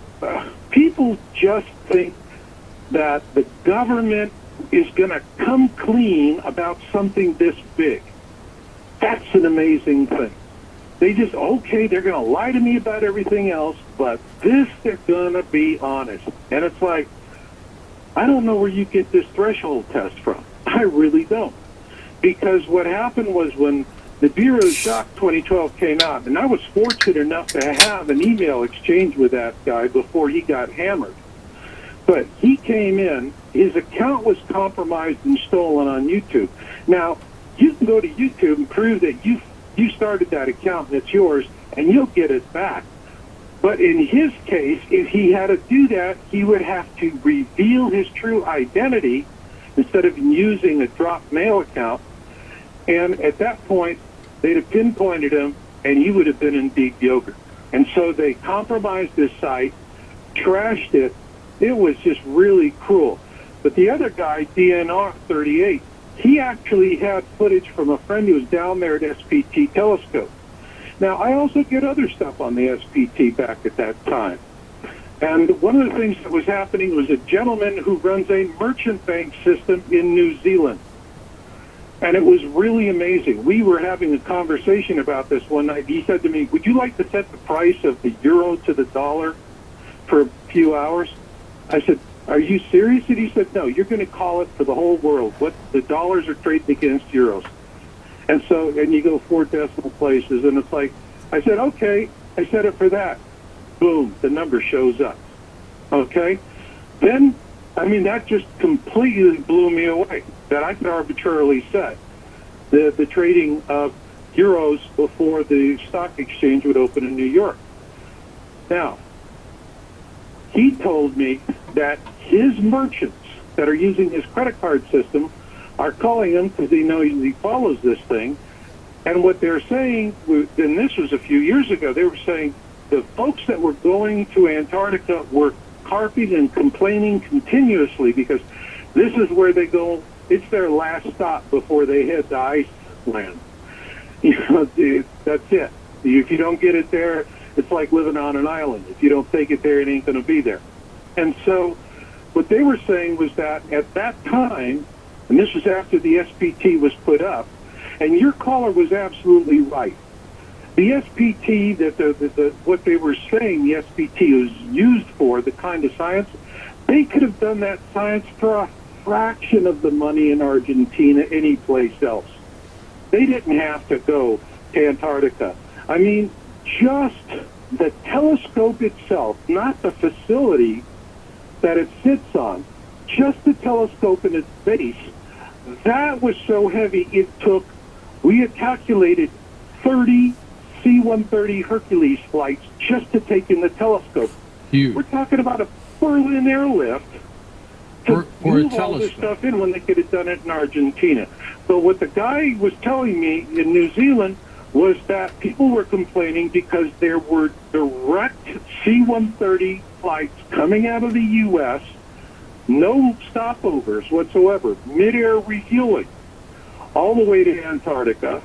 people just think that the government is going to come clean about something this big. That's an amazing thing. They just, they're going to lie to me about everything else, but this, they're going to be honest. And it's like, I don't know where you get this threshold test from. I really don't. Because what happened was when Nibiru Shock 2012 came out, and I was fortunate enough to have an email exchange with that guy before he got hammered. But he came in, his account was compromised and stolen on YouTube. Now, you can go to YouTube and prove that you started that account and it's yours, and you'll get it back. But in his case, if he had to do that, he would have to reveal his true identity instead of using a dropped mail account. And at that point, they'd have pinpointed him, and he would have been in deep yogurt. And so they compromised his site, trashed it. It was just really cruel. But the other guy, DNR 38, he actually had footage from a friend who was down there at SPT Telescope. Now, I also get other stuff on the SPT back at that time. And one of the things that was happening was a gentleman who runs a merchant bank system in New Zealand. And it was really amazing. We were having a conversation about this one night. He said to me, would you like to set the price of the euro to the dollar for a few hours? I said, are you serious? And he said, no, you're going to call it for the whole world. What the dollars are trading against euros. And so, and you go 4 decimal places, and it's like, I said, okay, I set it for that. Boom, the number shows up. Okay? Then, that just completely blew me away, that I could arbitrarily set the trading of euros before the stock exchange would open in New York. Now, he told me that his merchants that are using his credit card system are calling him because they know he follows this thing. And what they're saying, and this was a few years ago, they were saying the folks that were going to Antarctica were carping and complaining continuously because this is where they go, it's their last stop before they head to Iceland. That's it. If you don't get it there, it's like living on an island. If you don't take it there, it ain't going to be there. And so what they were saying was that at that time, and this was after the SPT was put up, and your caller was absolutely right. The SPT, what they were saying the SPT was used for, the kind of science, they could have done that science for a fraction of the money in Argentina any place else. They didn't have to go to Antarctica. Just the telescope itself, not the facility that it sits on, just the telescope in its base, that was so heavy we had calculated 30 C-130 Hercules flights just to take in the telescope. Huge. We're talking about a Berlin airlift to move all this stuff in when they could have done it in Argentina. But what the guy was telling me in New Zealand was that people were complaining because there were direct C-130 flights coming out of the U.S., no stopovers whatsoever, mid-air refueling, all the way to Antarctica.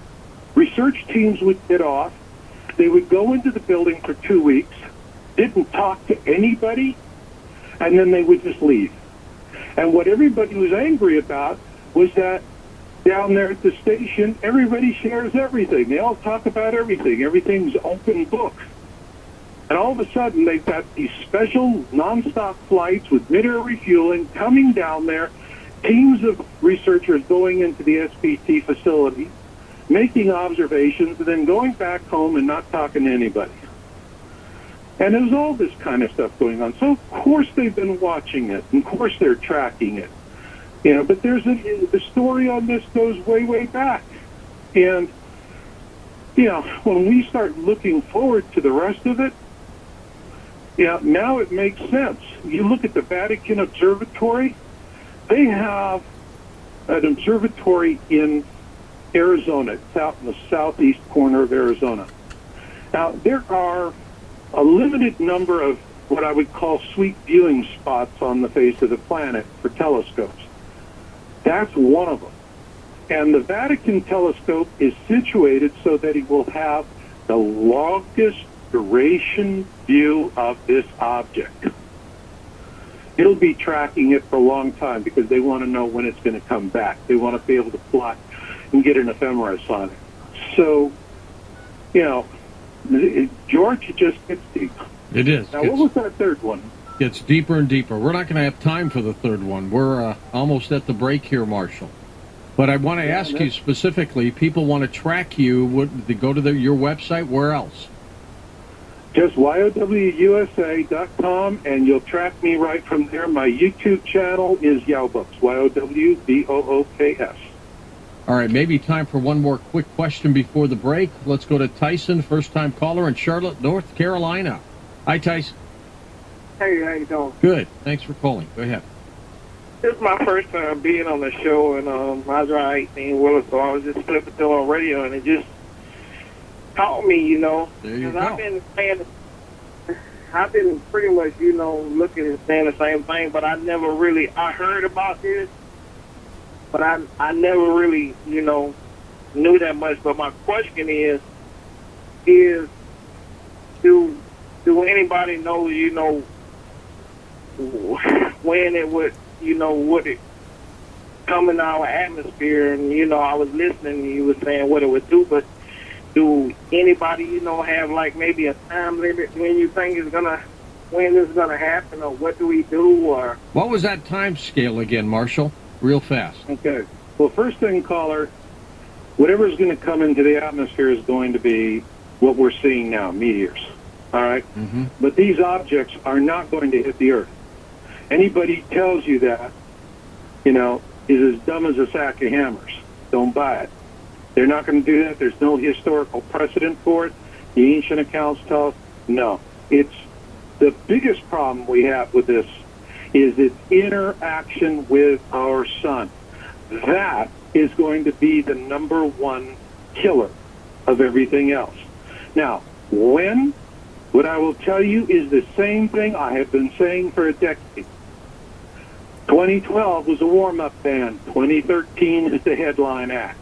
Research teams would get off. They would go into the building for 2 weeks, didn't talk to anybody, and then they would just leave. And what everybody was angry about was that down there at the station, everybody shares everything. They all talk about everything. Everything's open book. And all of a sudden, they've got these special nonstop flights with mid-air refueling coming down there, teams of researchers going into the SPT facility, making observations, and then going back home and not talking to anybody. And there's all this kind of stuff going on. So, of course, they've been watching it. And, of course, they're tracking it. But the story on this goes way, way back. And, when we start looking forward to the rest of it, Yeah, now it makes sense. You look at the Vatican Observatory, they have an observatory in Arizona. It's out in the southeast corner of Arizona. Now, there are a limited number of what I would call sweet viewing spots on the face of the planet for telescopes. That's one of them. And the Vatican telescope is situated so that it will have the longest duration view of this object. It'll be tracking it for a long time because they want to know when it's going to come back. They want to be able to plot and get an ephemeris on it. So, you know, George, it just gets deep. It is. Now, what was that third one? Gets deeper and deeper. We're not going to have time for the third one. We're almost at the break here, Marshall. But I want to ask you specifically, people want to track you. They go to your website. Where else? Just YOWUSA.com, and you'll track me right from there. My YouTube channel is Yowbooks, YOWBOOKS. All right, maybe time for one more quick question before the break. Let's go to Tyson, first-time caller in Charlotte, North Carolina. Hi, Tyson. Hey, how you doing? Good. Thanks for calling. Go ahead. This is my first time being on the show, and I drive 18 wheelers, so I was just flipping through on radio, and it just caught me, you know. There you go. I've been pretty much, you know, looking and saying the same thing, but I heard about this, but I never really, you know, knew that much. But my question is do anybody know, you know, when it would, you know, would it come in our atmosphere? And, you know, I was listening and you were saying what it would do, but do anybody, you know, have like maybe a time limit when you think when it's gonna happen, or what do we do? Or what was that time scale again, Marshall? Real fast. Okay. Well, first thing, caller, whatever is going to come into the atmosphere is going to be what we're seeing now, meteors. All right? Mm-hmm. But these objects are not going to hit the Earth. Anybody tells you that, you know, is as dumb as a sack of hammers. Don't buy it. They're not going to do that. There's no historical precedent for it. The ancient accounts tell us no. It's the biggest problem we have with this is its interaction with our sun. That is going to be the number one killer of everything else. Now, what I will tell you is the same thing I have been saying for a decade. 2012 was a warm-up ban. 2013 is the headline act.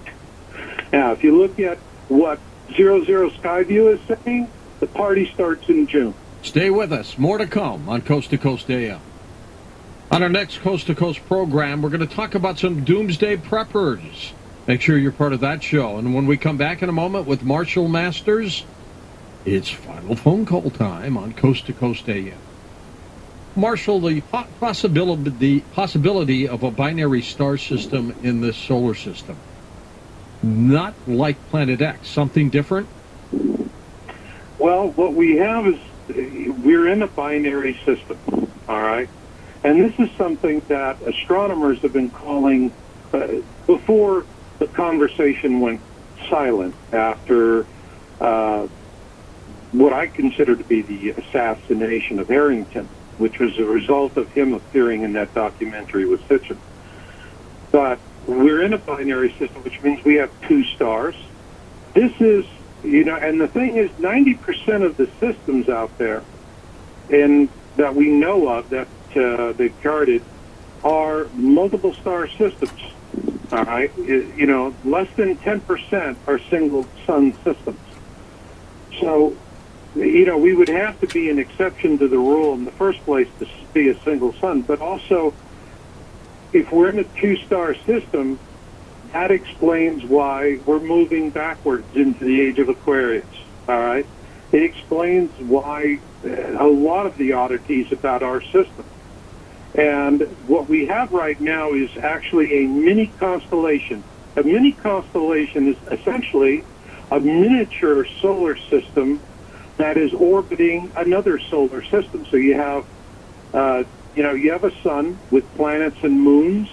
Now, if you look at what 00 Skyview is saying, the party starts in June. Stay with us. More to come on Coast to Coast AM. On our next Coast to Coast program, we're going to talk about some Doomsday preppers. Make sure you're part of that show. And when we come back in a moment with Marshall Masters, it's final phone call time on Coast to Coast AM. Marshall, the possibility of a binary star system in this solar system. Not like Planet X, something different? Well, what we have is we're in a binary system, all right? And this is something that astronomers have been calling before the conversation went silent after what I consider to be the assassination of Harrington, which was a result of him appearing in that documentary with Sitchin. But we're in a binary system, which means we have two stars. This is, you know, and the thing is, 90% of the systems out there and that we know of that they've charted are multiple star systems. All right, you know, less than 10% are single sun systems. So, you know, we would have to be an exception to the rule in the first place to be a single sun. But also, if we're in a two-star system, that explains why we're moving backwards into the age of Aquarius. All right, it explains why a lot of the oddities about our system. And what we have right now is actually a mini constellation. A mini constellation is essentially a miniature solar system that is orbiting another solar system. So you have, you know, you have a sun with planets and moons,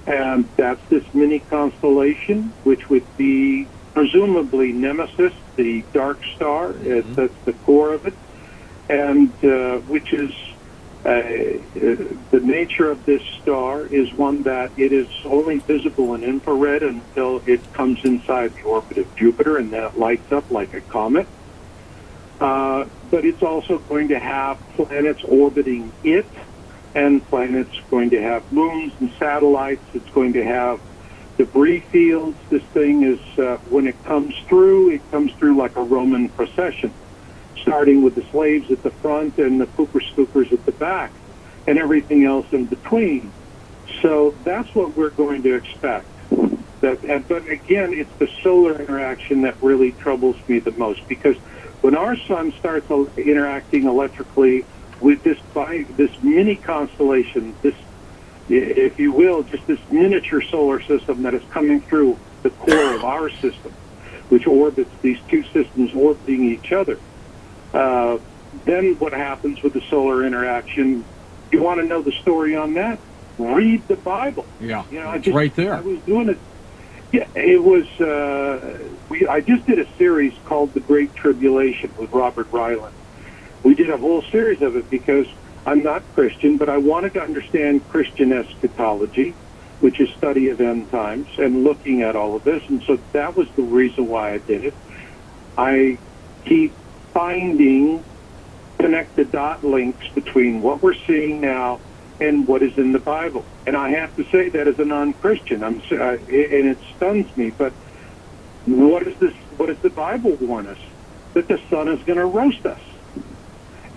and that's this mini constellation, which would be presumably Nemesis, the dark star. That's the core of it. and which is the nature of this star is one that it is only visible in infrared until it comes inside the orbit of Jupiter, and then it lights up like a comet. But it's also going to have planets orbiting it, and planets going to have moons and satellites. It's going to have debris fields. This thing is, when it comes through like a Roman procession, starting with the slaves at the front and the pooper-scoopers at the back, and everything else in between. So that's what we're going to expect. But again, it's the solar interaction that really troubles me the most, because when our sun starts interacting electrically with this mini constellation, this, if you will, just this miniature solar system that is coming through the core of our system, which orbits these two systems orbiting each other, then what happens with the solar interaction? You want to know the story on that? Read the Bible. Yeah, you know, it's right there. I was doing it. Yeah, it was. I just did a series called "The Great Tribulation" with Robert Ryland. We did a whole series of it because I'm not Christian, but I wanted to understand Christian eschatology, which is study of end times, and looking at all of this. And so that was the reason why I did it. I keep finding connect-the-dot links between what we're seeing now and what is in the Bible. And I have to say that as a non-Christian, and it stuns me, but what does the Bible warn us? That the sun is going to roast us.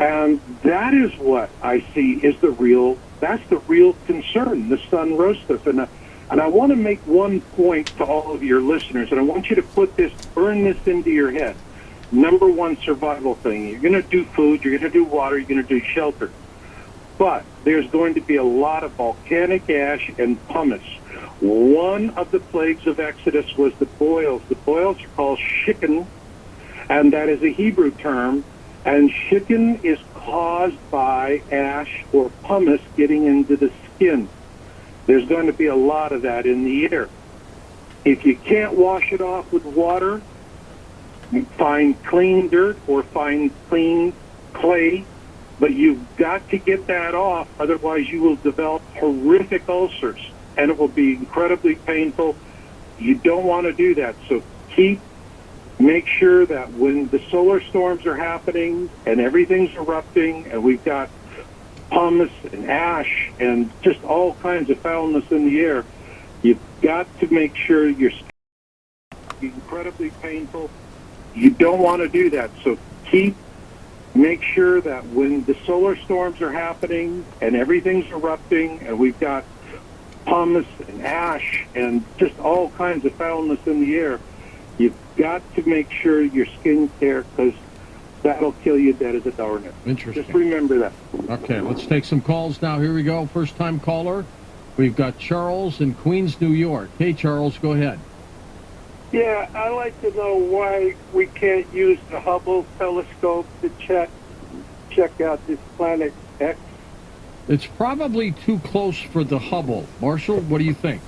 And that is what I see is that's the real concern. The sun roasts us. And I want to make one point to all of your listeners, and I want you to burn this into your head. Number one survival thing. You're going to do food, you're going to do water, you're going to do shelter. But there's going to be a lot of volcanic ash and pumice. One of the plagues of Exodus was the boils. The boils are called shikken, and that is a Hebrew term. And shikken is caused by ash or pumice getting into the skin. There's going to be a lot of that in the air. If you can't wash it off with water, find clean dirt or find clean clay, but you've got to get that off, otherwise you will develop horrific ulcers, and it will be incredibly painful. You don't want to do that, so make sure that when the solar storms are happening and everything's erupting and we've got pumice and ash and just all kinds of foulness in the air, you've got to make sure your skin is incredibly painful. You don't want to do that, so make sure that when the solar storms are happening and everything's erupting and we've got pumice and ash and just all kinds of foulness in the air, you've got to make sure your skin care, because that'll kill you dead as a doornail. Interesting. Just remember that. Okay, let's take some calls now. Here we go. First time caller. We've got Charles in Queens, New York. Hey, Charles, go ahead. Yeah, I'd like to know why we can't use the Hubble telescope to check out this planet X. It's probably too close for the Hubble. Marshall, what do you think?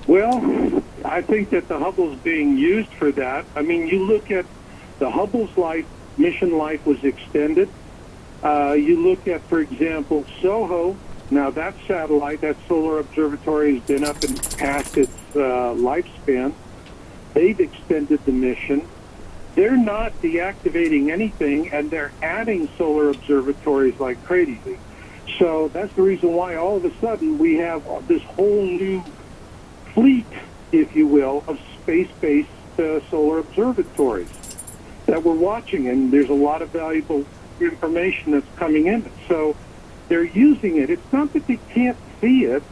Well, I think that the Hubble's being used for that. I mean, you look at the Hubble's mission life was extended. You look at, for example, SOHO. Now, that satellite, that solar observatory, has been up and past its lifespan. They've extended the mission. They're not deactivating anything, and they're adding solar observatories like crazy. So that's the reason why all of a sudden we have this whole new fleet, if you will, of space-based solar observatories that we're watching, and there's a lot of valuable information that's coming in. So they're using it. It's not that they can't see it.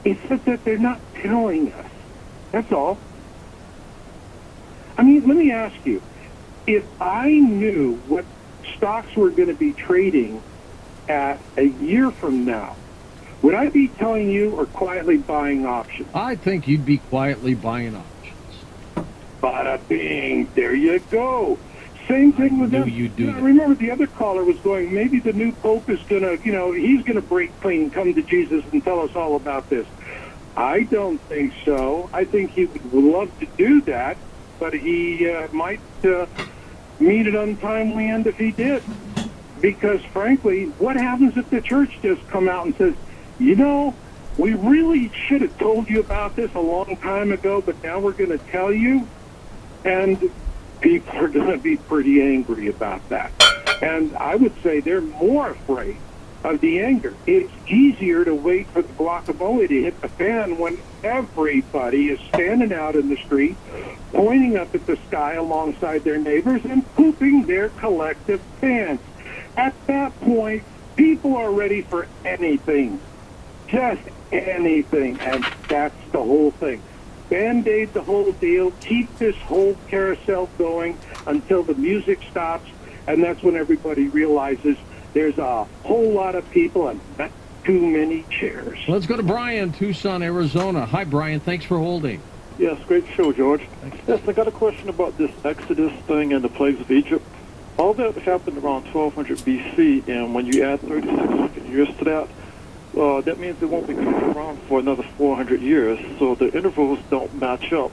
It's just that they're not telling us. That's all. I mean, let me ask you, if I knew what stocks were going to be trading at a year from now, would I be telling you or quietly buying options? I think you'd be quietly buying options. Bada bing, there you go. Same thing with them. I remember the other caller was going, maybe the new Pope is going to, he's going to break clean, come to Jesus and tell us all about this. I don't think so. I think he would love to do that, but he might meet an untimely end if he did. Because, frankly, what happens if the church just come out and says, you know, we really should have told you about this a long time ago, but now we're going to tell you? And people are going to be pretty angry about that. And I would say they're more afraid of the anger. It's easier to wait for the guacamole to hit the fan when everybody is standing out in the street, pointing up at the sky alongside their neighbors and pooping their collective pants. At that point, people are ready for anything. Just anything. And that's the whole thing. Band-aid the whole deal. Keep this whole carousel going until the music stops. And that's when everybody realizes there's a whole lot of people and not too many chairs. Let's go to Brian, Tucson, Arizona. Hi, Brian. Thanks for holding. Yes, great show, George. Yes, I got a question about this Exodus thing and the plagues of Egypt. All that happened around 1200 BC, and when you add 3600 years to that, that means it won't be coming around for another 400 years, so the intervals don't match up.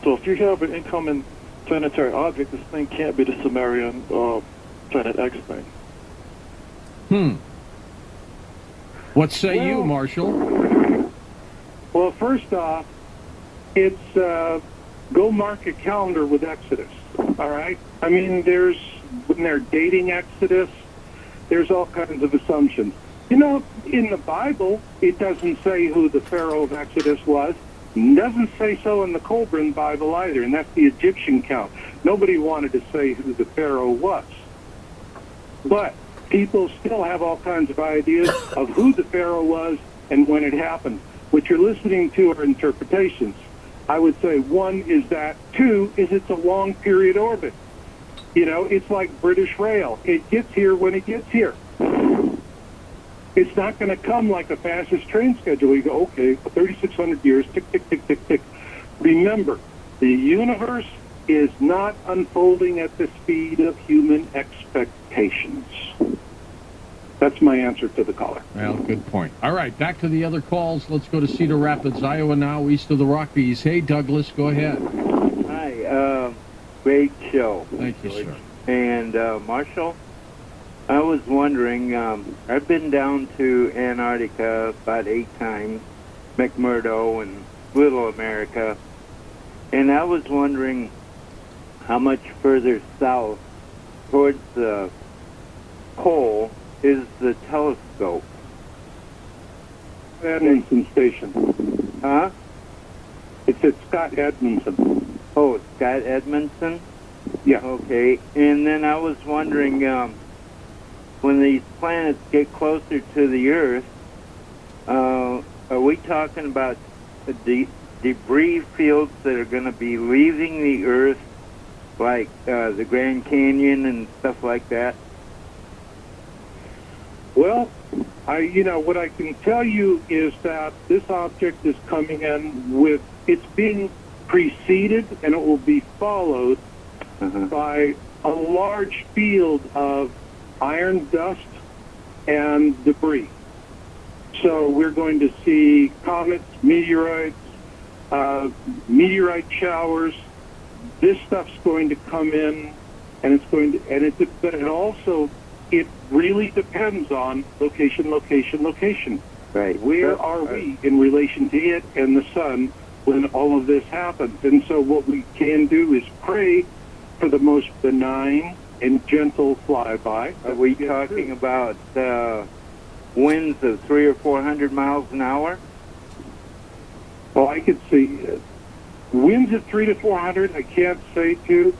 So if you have an incoming planetary object, this thing can't be the Sumerian Planet X thing. What say you, Marshall? Well, first off, it's go mark a calendar with Exodus, all right? I mean, when they're dating Exodus, there's all kinds of assumptions. You know, in the Bible, it doesn't say who the Pharaoh of Exodus was. It doesn't say so in the Colburn Bible either, and that's the Egyptian count. Nobody wanted to say who the Pharaoh was. But people still have all kinds of ideas of who the Pharaoh was and when it happened. What you're listening to are interpretations. I would say one is that. Two is it's a long period orbit. You know, it's like British Rail. It gets here when it gets here. It's not going to come like a fastest train schedule. You go, okay, 3,600 years, tick, tick, tick, tick, tick. Remember, the universe is not unfolding at the speed of human expectations. That's my answer to the caller. Well, good point. All right, back to the other calls. Let's go to Cedar Rapids, Iowa now, east of the Rockies. Hey, Douglas, go ahead. Hi, great show. Thank you, sir. And, Marshall, I was wondering, I've been down to Antarctica about 8 times, McMurdo and Little America, and I was wondering how much further south towards the pole is the telescope? Edmondson Station. Huh? It's at Scott Edmondson. Oh, Scott Edmondson? Yeah. Okay, and then I was wondering, when these planets get closer to the Earth, are we talking about the debris fields that are going to be leaving the Earth, like the Grand Canyon and stuff like that? Well, what I can tell you is that this object is coming in it's being preceded and it will be followed by a large field of iron dust and debris. So we're going to see comets, meteorites, meteorite showers. This stuff's going to come in, and it really depends on location. Right. Where are we in relation to it and the sun when all of this happens? And so what we can do is pray for the most benign and gentle flyby. Are we talking about winds of 300 or 400 miles an hour? Well, I could see winds of 300 to 400. I can't say to,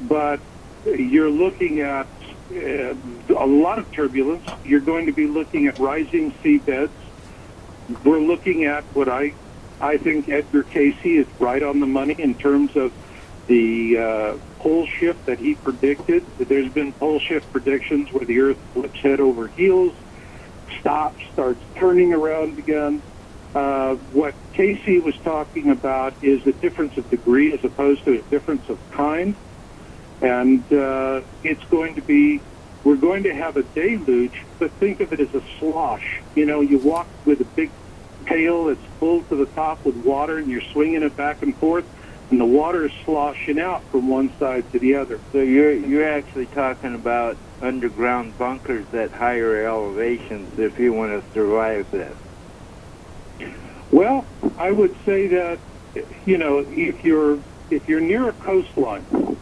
but you're looking at a lot of turbulence. You're going to be looking at rising seabeds. We're looking at what I think Edgar Casey is right on the money in terms of the pole shift that he predicted. There's been pole shift predictions where the Earth flips head over heels, stops, starts turning around again. What Casey was talking about is a difference of degree as opposed to a difference of kind. And we're going to have a deluge, but think of it as a slosh. You know, you walk with a big pail that's full to the top with water and you're swinging it back and forth. and the water is sloshing out from one side to the other. So you're actually talking about underground bunkers at higher elevations if you want to survive this. Well, I would say that, you know, if you're near a coastline,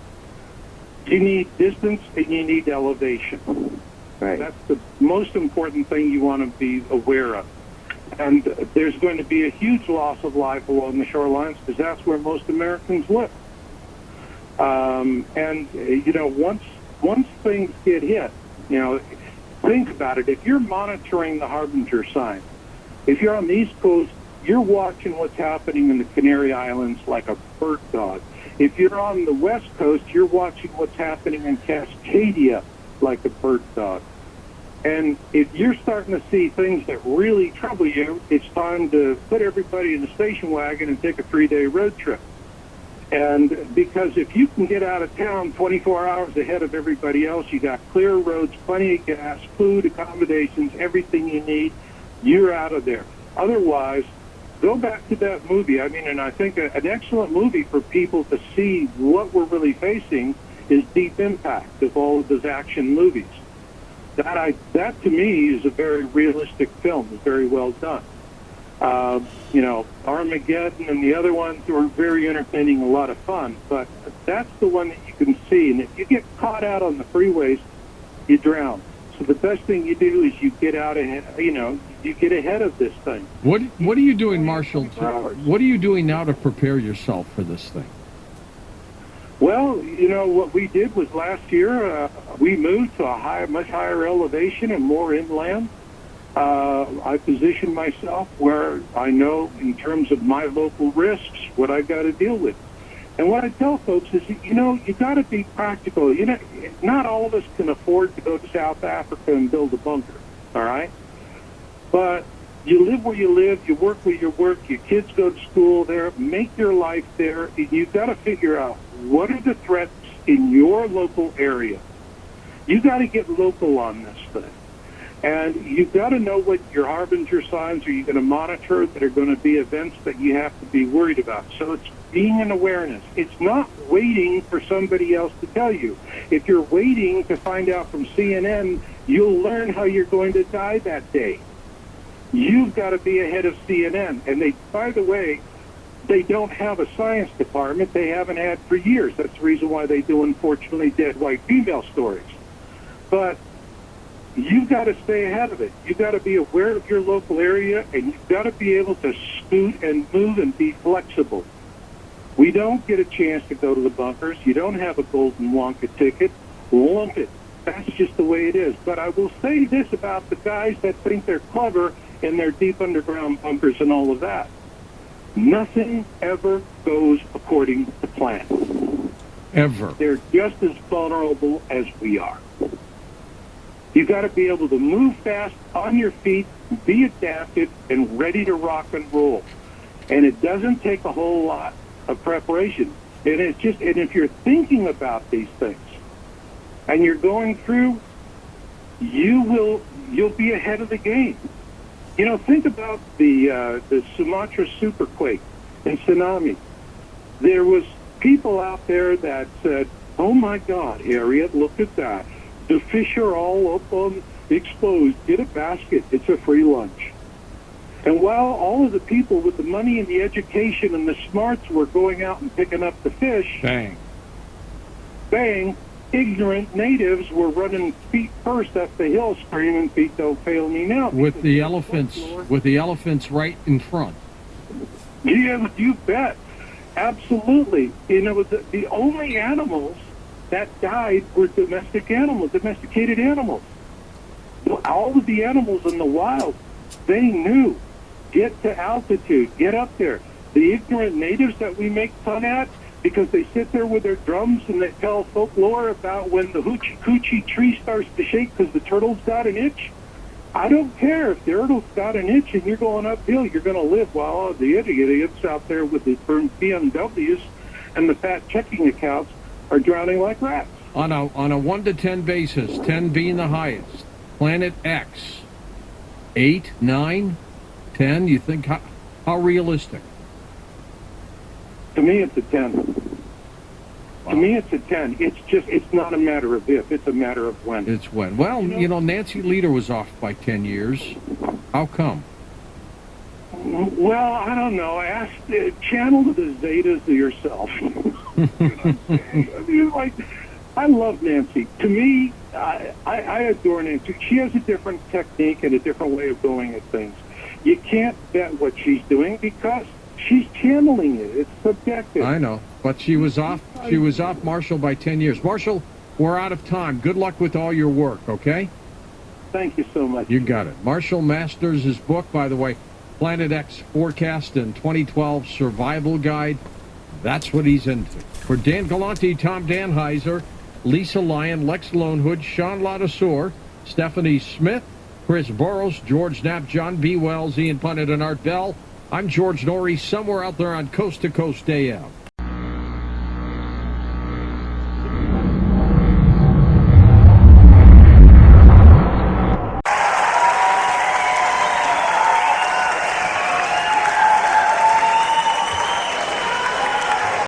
you need distance and you need elevation. Right. That's the most important thing you want to be aware of. And there's going to be a huge loss of life along the shorelines because that's where most Americans live. And you know, once things get hit, you know, think about it. If you're monitoring the Harbinger sign, if you're on the East Coast, you're watching what's happening in the Canary Islands like a bird dog. If you're on the West Coast, you're watching what's happening in Cascadia like a bird dog. And if you're starting to see things that really trouble you, it's time to put everybody in the station wagon and take a 3-day road trip. And because if you can get out of town 24 hours ahead of everybody else, you got clear roads, plenty of gas, food, accommodations, everything you need, you're out of there. Otherwise, go back to that movie. I mean, and I think an excellent movie for people to see what we're really facing is Deep Impact, of all of those action movies. That to me is a very realistic film. It's very well done. You know, Armageddon and the other ones were very entertaining, a lot of fun. But that's the one that you can see. And if you get caught out on the freeways, you drown. So the best thing you do is you get out ahead. You know, you get ahead of this thing. What are you doing, Marshall? What are you doing now to prepare yourself for this thing? Well, you know, what we did was last year, we moved to a much higher elevation and more inland. I positioned myself where I know in terms of my local risks what I got to deal with. And what I tell folks is, you know, you got to be practical. You know, not all of us can afford to go to South Africa and build a bunker, all right? But you live where you live, you work where you work, your kids go to school there, make your life there, and you've got to figure out what are the threats in your local area. You got to get local on this thing. And you've got to know what your harbinger signs are you going to monitor that are going to be events that you have to be worried about. So it's being an awareness. It's not waiting for somebody else to tell you. If you're waiting to find out from CNN, you'll learn how you're going to die that day. You've got to be ahead of CNN. And they, by the way, they don't have a science department. They haven't had for years. That's the reason why they do, unfortunately, dead white female stories. But you've got to stay ahead of it. You've got to be aware of your local area, and you've got to be able to scoot and move and be flexible. We don't get a chance to go to the bunkers. You don't have a golden Wonka ticket. Lump it. That's just the way it is. But I will say this about the guys that think they're clever in their deep underground bunkers and all of that. Nothing ever goes according to plan. Ever. They're just as vulnerable as we are. You've got to be able to move fast on your feet, be adapted, and ready to rock and roll. And it doesn't take a whole lot of preparation. And it's just, and if you're thinking about these things and you're going through, you'll be ahead of the game. You know, think about the Sumatra superquake and tsunami. There was people out there that said, "Oh my God, Harriet, look at that. The fish are all up on exposed. Get a basket. It's a free lunch." And while all of the people with the money and the education and the smarts were going out and picking up the fish, bang, ignorant natives were running feet first up the hill screaming, "Feet don't fail me now." With the elephants right in front. Yeah, you bet. Absolutely. You know, the only animals that died were domesticated animals. All of the animals in the wild, they knew, get to altitude, get up there. The ignorant natives that we make fun at, because they sit there with their drums and they tell folklore about when the hoochie coochie tree starts to shake because the turtle's got an itch. I don't care if the turtle's got an itch and you're going uphill, you're going to live, while the idiots out there with the BMWs and the fat checking accounts are drowning like rats. On a 1 to 10 basis, 10 being the highest, Planet X, 8, 9, 10, you think, how realistic? To me, it's a 10. Wow. To me, it's a 10. It's not a matter of if, it's a matter of when. It's when. Well, you know, Nancy Lieder was off by 10 years. How come? Well, I don't know. Channel the Zetas to yourself. I mean, like, I love Nancy. To me, I adore Nancy. She has a different technique and a different way of going at things. You can't bet what she's doing because she's channeling it. It's subjective. I know, but she was off. She was off Marshall by 10 years. Marshall, we're out of time. Good luck with all your work, okay? Thank you so much. You got it. Marshall Masters' book, by the way, Planet X Forecast and 2012 Survival Guide. That's what he's into. For Dan Galante, Tom Danheiser, Lisa Lyon, Lex Lonehood, Sean Ladouceur, Stephanie Smith, Chris Boros, George Knapp, John B. Wells, Ian Punnett, and Art Bell, I'm George Noory, somewhere out there on Coast to Coast AM.